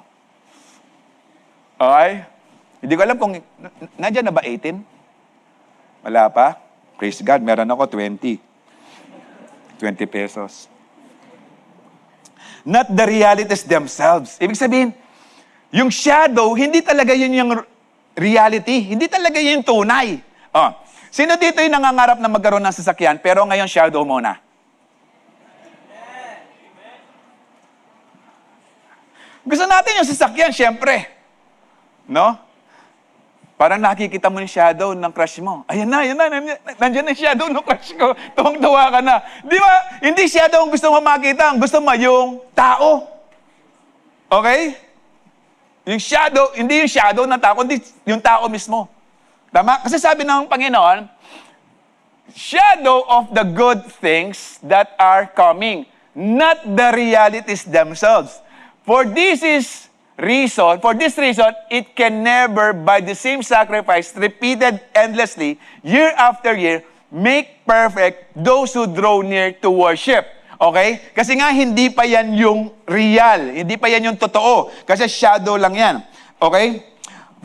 A: Okay? Hindi ko alam kung, nandiyan na ba 18? Wala pa? Praise God, meron ako 20. 20 pesos. Not the realities themselves. Ibig sabihin, yung shadow, hindi talaga yun yung reality. Hindi talaga yun yung tunay. Oh. Sino dito yung nangangarap na magkaroon ng sasakyan, pero ngayon shadow muna? Gusto natin yung sasakyan, syempre. No? Parang nakikita mo yung shadow ng crush mo. Ayan na, nandiyan na yung shadow ng crush ko. Tuwang-tuwa ka na. Di ba? Hindi shadow ang gusto mo makita. Ang gusto mo yung tao. Okay? Yung shadow, hindi yung shadow ng tao, kundi yung tao mismo. Tama? Kasi sabi ng Panginoon, shadow of the good things that are coming, not the realities themselves. For this reason, it can never, by the same sacrifice, repeated endlessly, year after year, make perfect those who draw near to worship. Okay? Kasi nga, hindi pa yan yung real. Hindi pa yan yung totoo. Kasi shadow lang yan. Okay?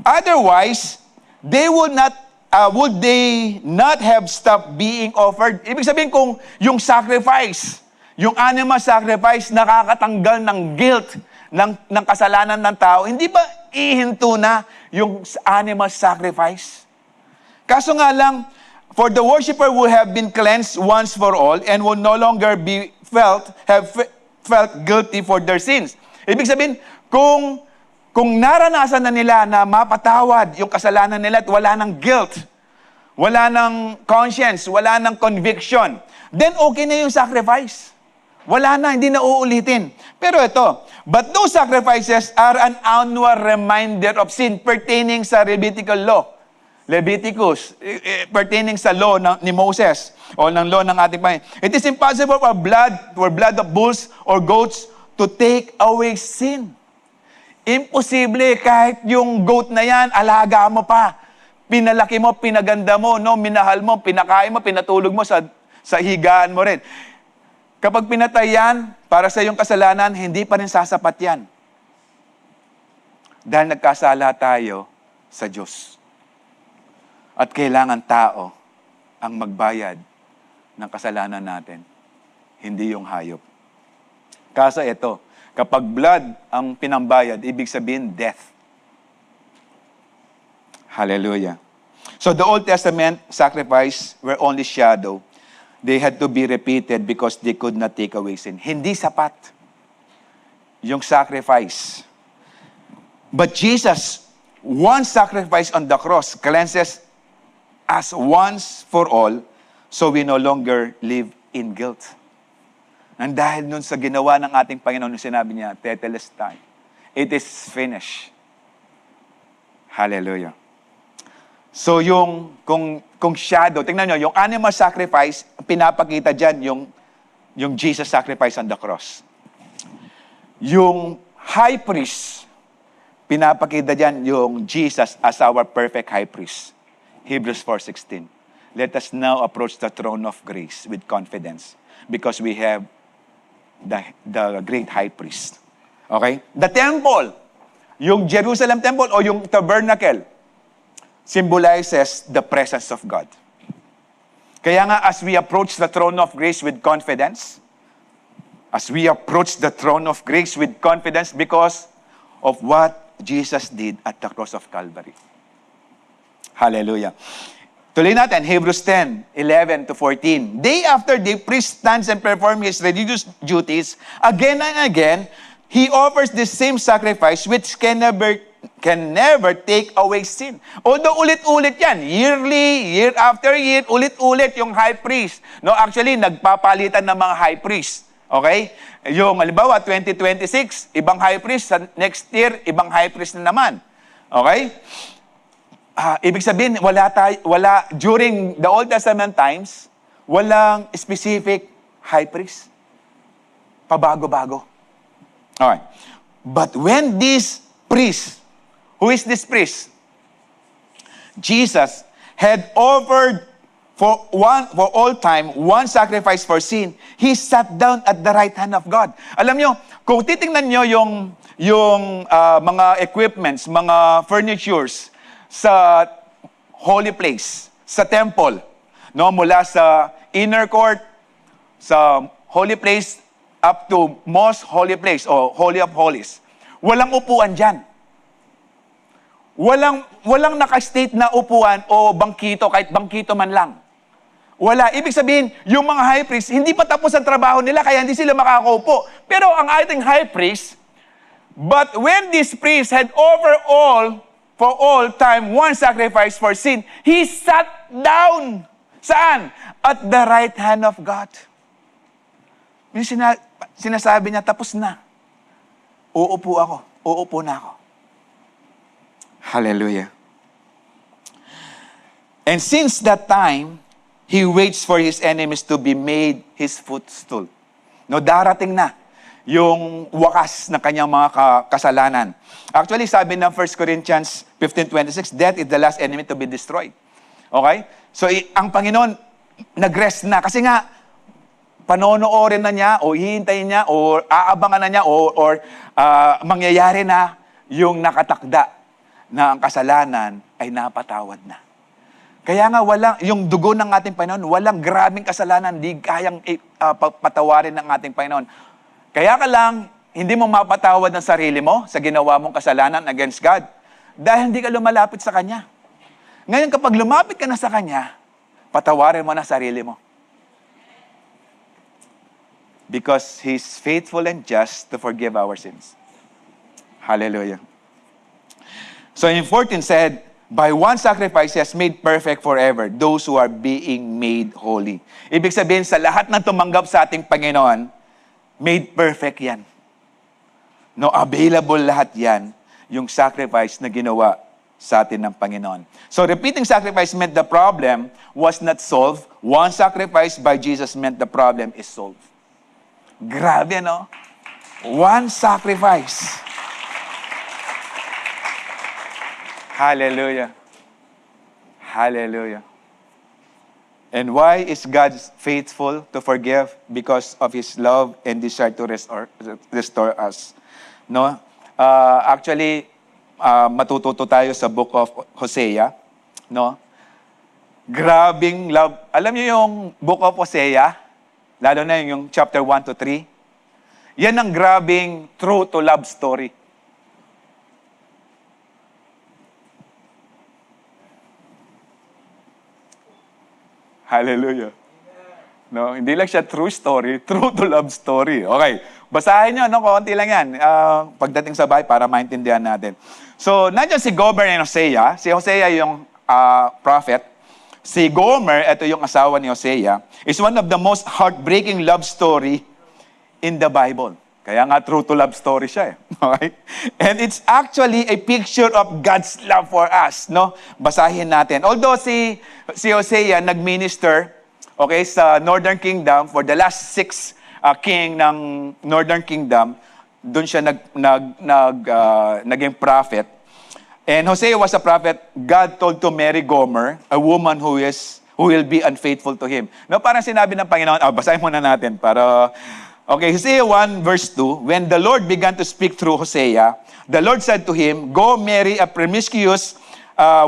A: Otherwise, would they not have stopped being offered? Ibig sabihin kung yung sacrifice, yung animal sacrifice, nakakatanggal ng guilt, ng kasalanan ng tao, hindi ba ihinto na yung animal sacrifice? Kaso nga lang, for the worshiper will have been cleansed once for all and will no longer be felt guilty for their sins. Ibig sabihin, kung naranasan na nila na mapatawad yung kasalanan nila at wala ng guilt, wala ng conscience, wala ng conviction, then okay na yung sacrifice. Wala na, hindi na uulitin. Pero ito, but those sacrifices are an annual reminder of sin pertaining sa Levitical law. Leviticus, pertaining sa law ni Moses o ng law ng ating Panginoon. It is impossible for blood of bulls or goats to take away sin. Imposible kahit yung goat na yan, alaga mo pa. Pinalaki mo, pinaganda mo, no, minahal mo, pinakain mo, pinatulog mo sa higaan mo rin. Kapag pinatay yan, para sa iyong kasalanan, hindi pa rin sasapat yan. Dahil nagkasala tayo sa Diyos. At kailangan tao ang magbayad ng kasalanan natin, hindi yung hayop. Kaso ito, kapag blood ang pinambayad, ibig sabihin death. Hallelujah. So the Old Testament sacrifice were only shadow. They had to be repeated because they could not take away sin. Hindi sapat yung sacrifice. But Jesus, one sacrifice on the cross, cleanses us once for all, so we no longer live in guilt. Nang dahil nun sa ginawa ng ating Panginoon, sinabi niya, Tetelestai, it is finished. Hallelujah. So kung shadow, tingnan nyo, yung animal sacrifice, pinapakita dyan yung Jesus sacrifice on the cross. Yung high priest, pinapakita dyan yung Jesus as our perfect high priest. Hebrews 4:16. Let us now approach the throne of grace with confidence because we have the great high priest. Okay? The temple, yung Jerusalem temple o yung tabernacle, symbolizes the presence of God. Kaya nga, as we approach the throne of grace with confidence, because of what Jesus did at the cross of Calvary. Hallelujah. Tuloy natin, Hebrews 10:11-14. Day after day, priest stands and performs his religious duties. Again and again, he offers the same sacrifice which can never take away sin. Although ulit-ulit yan, yearly, year after year, ulit-ulit yung high priest. No, actually, nagpapalitan ng mga high priest. Okay? Yung, halimbawa, 2026, ibang high priest. Next year, ibang high priest na naman. Okay? Ibig sabihin, during the Old Testament times, walang specific high priest. Pabago-bago. Okay. But when this priest, who is this priest? Jesus had offered for all time one sacrifice for sin. He sat down at the right hand of God. Alam nyo, kung titingnan nyo yung mga equipments, mga furnitures sa holy place, sa temple, no, mula sa inner court, sa holy place up to most holy place o holy of holies. Walang upuan diyan. Walang naka-state na upuan o bangkito, kahit bangkito man lang. Wala. Ibig sabihin, yung mga high priest, hindi pa tapos ang trabaho nila, kaya hindi sila makakaupo. Pero ang ating high priest, but when this priest had offered for all time, one sacrifice for sin, he sat down. Saan? At the right hand of God. Yung sinasabi niya, tapos na. Uupo ako. Uupo na ako. Hallelujah. And since that time, he waits for his enemies to be made his footstool. No, darating na yung wakas ng kanyang mga kasalanan. Actually, sabi ng 1 Corinthians 15:26, death is the last enemy to be destroyed. Okay? So, ang Panginoon, nag-rest na. Kasi nga, panonoorin na niya, o hihintayin niya, o aabangan na niya, or mangyayari na yung nakatakda na ang kasalanan ay napatawad na. Kaya nga, yung dugo ng ating Panginoon, walang grabing kasalanan, di kayang patawarin ng ating Panginoon. Kaya ka lang, hindi mo mapatawad ng sarili mo sa ginawa mong kasalanan against God dahil hindi ka lumalapit sa Kanya. Ngayon, kapag lumapit ka na sa Kanya, patawarin mo na sarili mo. Because He's faithful and just to forgive our sins. Hallelujah. So in 14 said, by one sacrifice He has made perfect forever those who are being made holy. Ibig sabihin, sa lahat ng tumanggap sa ating Panginoon, made perfect yan. No, available lahat yan, yung sacrifice na ginawa sa atin ng Panginoon. So repeating sacrifice meant the problem was not solved. One sacrifice by Jesus meant the problem is solved. Grabe, no? One sacrifice. Hallelujah. Hallelujah. And why is God faithful to forgive? Because of His love and desire to restore us. No? Actually, matututo tayo sa book of Hosea. No? Grabing love. Alam niyo yung book of Hosea? Lalo na yung chapter 1-3. Yan ang grabing true to love story. Hallelujah. No, hindi lang siya true story, true to love story. Okay, basahin nyo, no? Konti lang yan. Pagdating sa bahay para maintindihan natin. So, nandiyan si Gomer and Hosea. Si Hosea yung prophet. Si Gomer, ito yung asawa ni Hosea, is one of the most heartbreaking love story in the Bible. Kaya nga true to love story siya eh. Okay? And it's actually a picture of God's love for us, no? Basahin natin. Although si Hosea nag-minister, okay, sa Northern Kingdom for the last 6 king ng Northern Kingdom, doon siya naging prophet. And Hosea was a prophet. God told to marry Gomer, a woman who will be unfaithful to him. No, parang sinabi ng Panginoon, basahin muna natin para okay, Hosea 1 verse 2, when the Lord began to speak through Hosea, the Lord said to him, go marry a promiscuous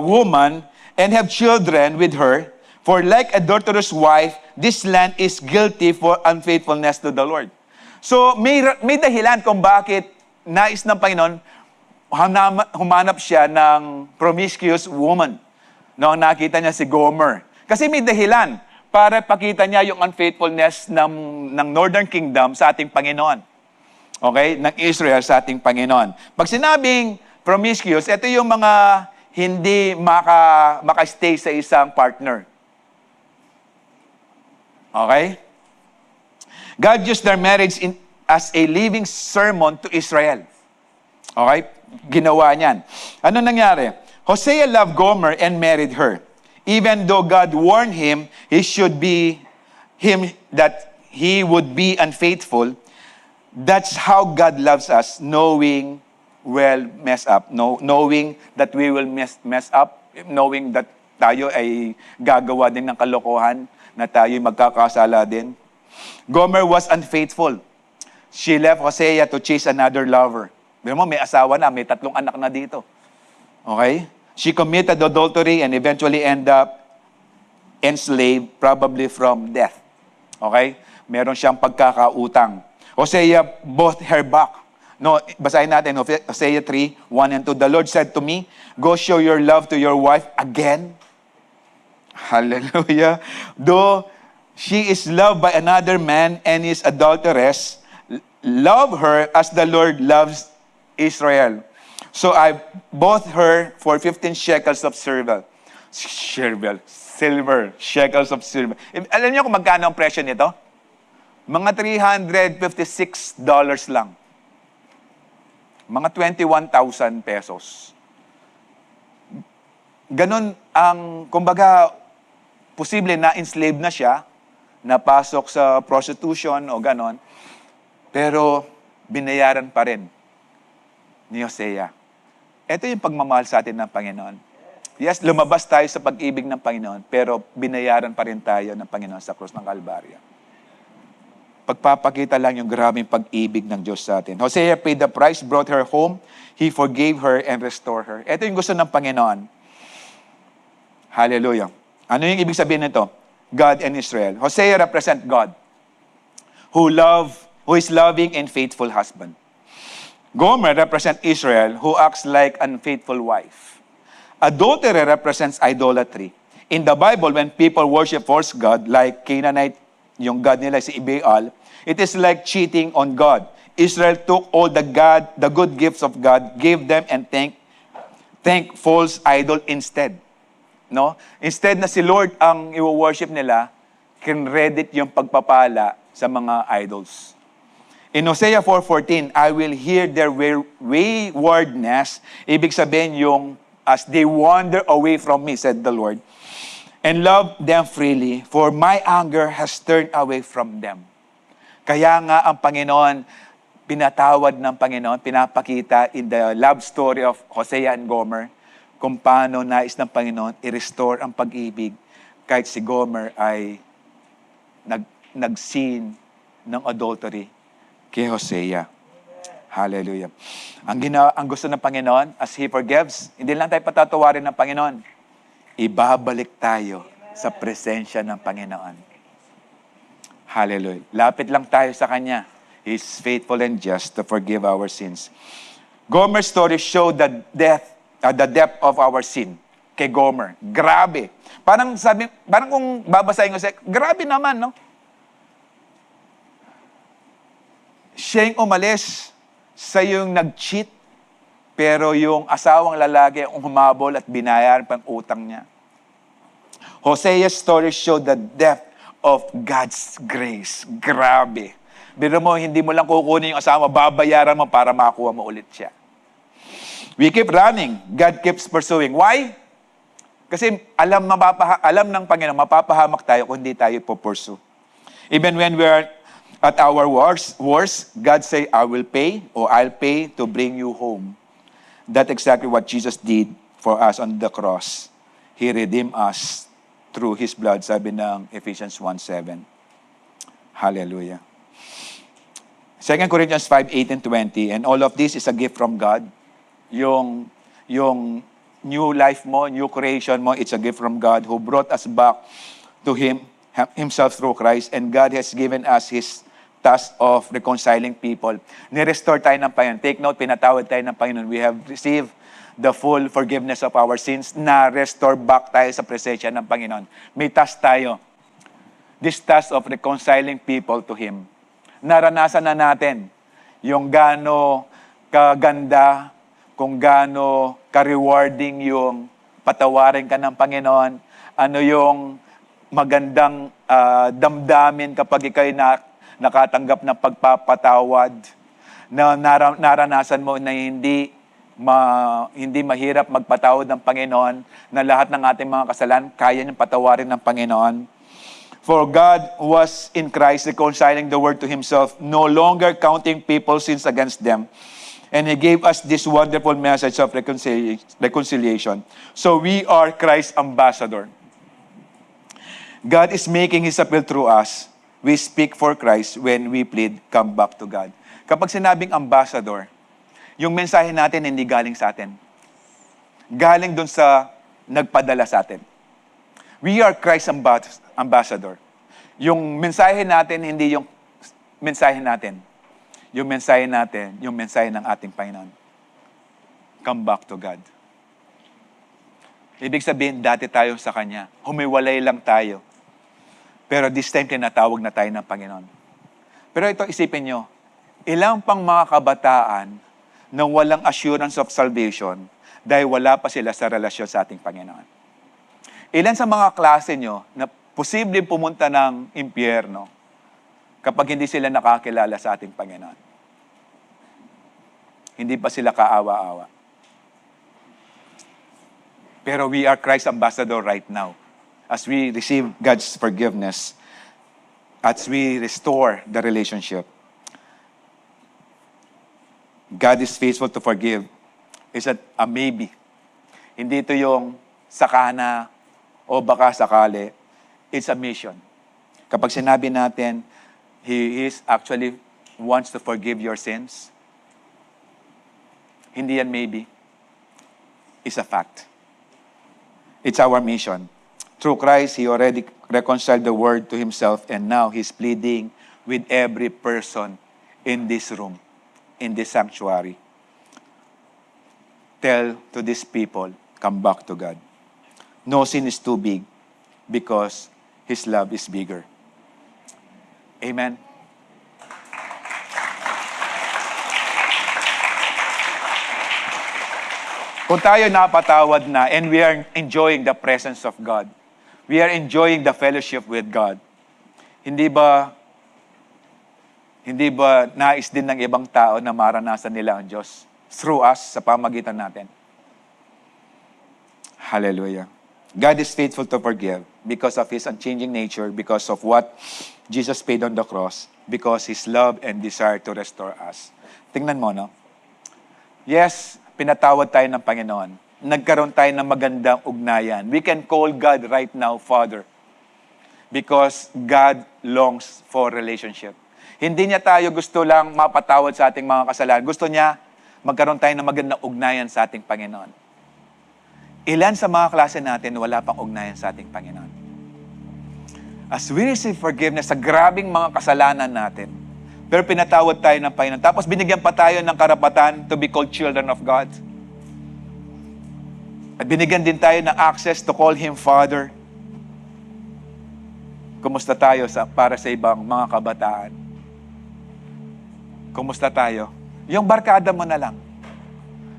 A: woman and have children with her, for like a adulterous wife, this land is guilty for unfaithfulness to the Lord. So may dahilan kung bakit nais ng Panginoon humanap siya ng promiscuous woman. Noong nakita niya si Gomer. Kasi may dahilan para pakita niya yung unfaithfulness ng Northern Kingdom sa ating Panginoon. Okay? Ng Israel sa ating Panginoon. Pag sinabing promiscuous, ito yung mga hindi maka-stay sa isang partner. Okay? God used their marriage as a living sermon to Israel. Okay? Ginawa niyan. Ano nangyari? Hosea loved Gomer and married her. Even though God warned him, that he would be unfaithful, that's how God loves us, knowing we'll mess up, knowing that we will mess up, knowing that tayo ay gagawa din ng kalokohan, na tayo magkakasala din. Gomer was unfaithful. She left Hosea to chase another lover. Pero mo, may asawa na, may 3 anak na dito. Okay? She committed adultery and eventually end up enslaved, probably from death. Okay? Meron siyang pagkakautang. Hosea bought her back. No, basahin natin, Hosea 3, 1 and 2. The Lord said to me, go show your love to your wife again. Hallelujah. Though she is loved by another man and is adulteress, love her as the Lord loves Israel. So I bought her for 15 shekels of silver. Shekels of silver. Alam niyo kung magkano ang presyo nito? Mga $356 lang. Mga 21,000 pesos. Ganon ang, kumbaga, posible na enslave na siya, napasok sa prostitution o ganon, pero binayaran pa rin ni Hosea. Ito yung pagmamahal sa atin ng Panginoon. Yes, lumabas tayo sa pag-ibig ng Panginoon, pero binayaran pa rin tayo ng Panginoon sa krus ng Kalbaryo. Pagpapakita lang yung grabing pag-ibig ng Diyos sa atin. Hosea paid the price, brought her home, he forgave her and restored her. Ito yung gusto ng Panginoon. Hallelujah. Ano yung ibig sabihin nito? God and Israel. Hosea represent God, who is loving and faithful husband. Gomer represents Israel, who acts like unfaithful wife. Adultery represents idolatry. In the Bible, when people worship false god, like Canaanite, yung god nila si Baal, it is like cheating on God. Israel took all the good gifts of God, gave them, and thank false idol instead. No? Instead na si Lord ang i-worship nila, kinredit yung pagpapala sa mga idols. In Hosea 4:14, I will hear their waywardness. Ibig sabihin yung, as they wander away from me, said the Lord, and love them freely, for my anger has turned away from them. Kaya nga ang Panginoon, pinatawad ng Panginoon, pinapakita in the love story of Hosea and Gomer, kung paano nais ng Panginoon i-restore ang pag-ibig kahit si Gomer ay nag-sin ng adultery kay Hosea. Hallelujah. Ang gusto ng Panginoon, as He forgives, hindi lang tayo patatawarin ng Panginoon, ibabalik tayo sa presensya ng Panginoon. Hallelujah. Lapit lang tayo sa Kanya. He is faithful and just to forgive our sins. Gomer's story showed the depth of our sin kay Gomer. Grabe. Parang kung babasahin ko grabe naman, no? Siya yung umalis sa yung nag-cheat, pero yung asawang lalaki ang humabol at binayaran pang utang niya. Hosea's story showed the depth of God's grace. Grabe. Biro mo, hindi mo lang kukunin yung asawa, babayaran mo para makuha mo ulit siya. We keep running. God keeps pursuing. Why? Kasi alam ng Panginoon, mapapahamak tayo kung hindi tayo pupursue. Even when we are at our worst, God say, I will pay or I'll pay to bring you home. That's exactly what Jesus did for us on the cross. He redeemed us through His blood, sabi ng Ephesians 1:7. Hallelujah. 2 Corinthians 5:8 and 20, and all of this is a gift from God. Yung new life mo, new creation mo, it's a gift from God who brought us back to Himself through Christ, and God has given us His task of reconciling people. Ni-restore tayo ng Panginoon. Take note, pinatawad tayo ng Panginoon. We have received the full forgiveness of our sins, na restore back tayo sa presensya ng Panginoon. May task tayo. This task of reconciling people to Him. Naranasan na natin yung gaano kaganda, kung gaano ka-rewarding yung patawarin ka ng Panginoon, ano yung magandang damdamin kapag ikaw'y nakatanggap ng pagpapatawad, na naranasan mo na hindi mahirap magpatawad ng Panginoon, na lahat ng ating mga kasalanan kaya niyang patawarin ng Panginoon. For God was in Christ reconciling the world to Himself, no longer counting people's sins against them. And He gave us this wonderful message of reconciliation. So we are Christ's ambassador. God is making His appeal through us. We speak for Christ when we plead, come back to God. Kapag sinabing ambassador, yung mensahe natin hindi galing sa atin. Galing dun sa nagpadala sa atin. We are Christ's ambassador. Yung mensahe natin, hindi yung mensahe natin. Yung mensahe natin, yung mensahe ng ating Panginoon. Come back to God. Ibig sabihin, dati tayo sa Kanya. Humiwalay lang tayo. Pero this time, tinatawag na tayo ng Panginoon. Pero ito, isipin nyo, ilang pang mga kabataan na walang assurance of salvation dahil wala pa sila sa relasyon sa ating Panginoon. Ilan sa mga klase nyo na posibleng pumunta ng impyerno kapag hindi sila nakakilala sa ating Panginoon? Hindi pa sila kaawa-awa. Pero we are Christ's ambassador right now as we receive God's forgiveness, as we restore the relationship. God is faithful to forgive. Is a maybe. Hindi ito yung sakana o baka sakali. It's a mission. Kapag sinabi natin, He is actually wants to forgive your sins, hindi yan maybe. It's a fact. It's our mission. Through Christ, He already reconciled the world to Himself, and now He's pleading with every person in this room, in this sanctuary. Tell to these people, come back to God. No sin is too big because His love is bigger. Amen. Kung tayo napatawad na and we are enjoying the presence of God, we are enjoying the fellowship with God, hindi ba nais din ng ibang tao na maranasan nila ang Diyos through us sa pamagitan natin? Hallelujah. God is faithful to forgive because of His unchanging nature, because of what Jesus paid on the cross, because His love and desire to restore us. Tingnan mo, no? Yes, pinatawad tayo ng Panginoon. Nagkaroon tayo ng magandang ugnayan. We can call God right now, Father, because God longs for relationship. Hindi niya tayo gusto lang mapatawad sa ating mga kasalanan. Gusto niya magkaroon tayo ng magandang ugnayan sa ating Panginoon. Ilan sa mga klase natin wala pang ugnayan sa ating Panginoon? As we receive forgiveness sa grabing mga kasalanan natin, pero pinatawad tayo ng Panginoon, tapos binigyan pa tayo ng karapatan to be called children of God. At binigyan din tayo ng access to call Him Father. Kumusta tayo para sa ibang mga kabataan? Kumusta tayo? Yung barkada mo na lang.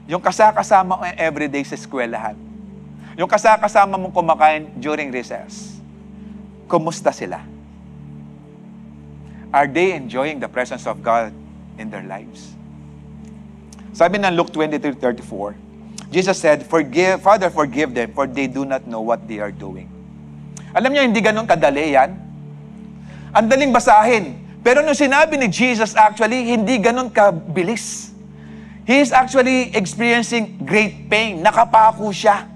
A: Yung kasama mo everyday sa eskwelahan. Yung kasama mong kumakain during recess. Kumusta sila? Are they enjoying the presence of God in their lives? Sabi ng Luke 23:34, Jesus said, Father, forgive them, for they do not know what they are doing. Alam niyo, hindi ganun kadali yan. Ang daling basahin. Pero nung sinabi ni Jesus, actually, hindi ganun kabilis. He is actually experiencing great pain. Nakapako siya.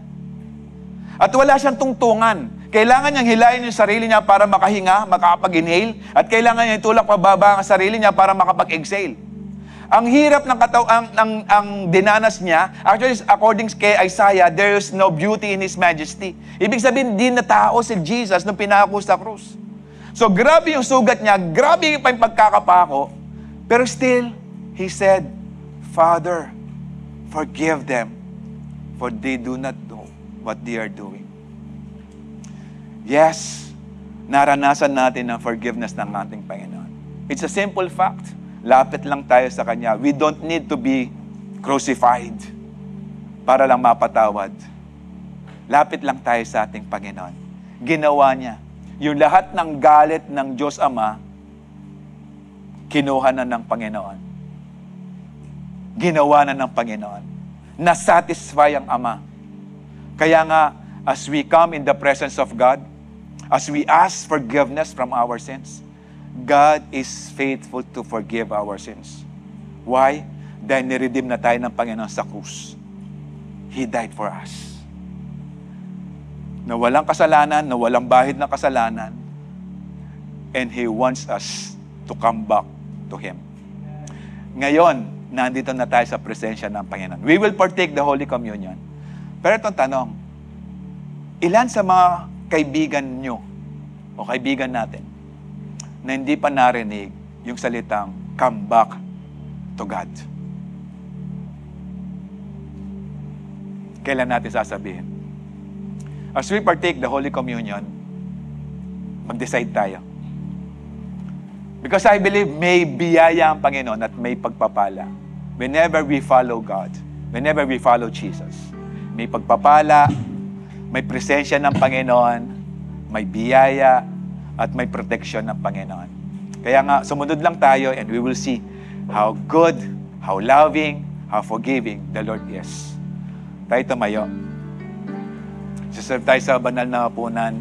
A: At wala siyang tungtungan. Kailangan niyang hilahin yung sarili niya para makahinga, makakapag-inhale. At kailangan niya itulak pababa ang sarili niya para makapag-exhale. Ang hirap ng ang dinanas niya, actually, according kay Isaiah, there is no beauty in His majesty. Ibig sabihin, di na tao si Jesus nung pinako sa krus. So, grabe yung sugat niya, grabe yung pagkakapako. Pero still, He said, Father, forgive them, for they do not know what they are doing. Yes, naranasan natin ang forgiveness ng ating Panginoon. It's a simple fact. Lapit lang tayo sa Kanya. We don't need to be crucified para lang mapatawad. Lapit lang tayo sa ating Panginoon. Ginawa niya. Yung lahat ng galit ng Diyos Ama, kinuha na ng Panginoon. Ginawa na ng Panginoon. Na-satisfy ang Ama. Kaya nga, as we come in the presence of God, as we ask forgiveness from our sins, God is faithful to forgive our sins. Why? Dahil niredeem na tayo ng Panginoon sa krus. He died for us. Na walang kasalanan, na walang bahid ng kasalanan, and He wants us to come back to Him. Ngayon, nandito na tayo sa presensya ng Panginoon. We will partake the Holy Communion. Pero itong tanong, ilan sa mga kaibigan nyo o kaibigan natin na hindi pa narinig yung salitang come back to God? Kailan natin sasabihin? As we partake the Holy Communion, mag-decide tayo. Because I believe may biyaya ang Panginoon at may pagpapala. Whenever we follow God, whenever we follow Jesus, may pagpapala, may presensya ng Panginoon, may biyaya, at may protection ng Panginoon. Kaya nga, sumunod lang tayo and we will see how good, how loving, how forgiving the Lord is. Tayo tumayo. Siserve tayo sa banal na hapunan.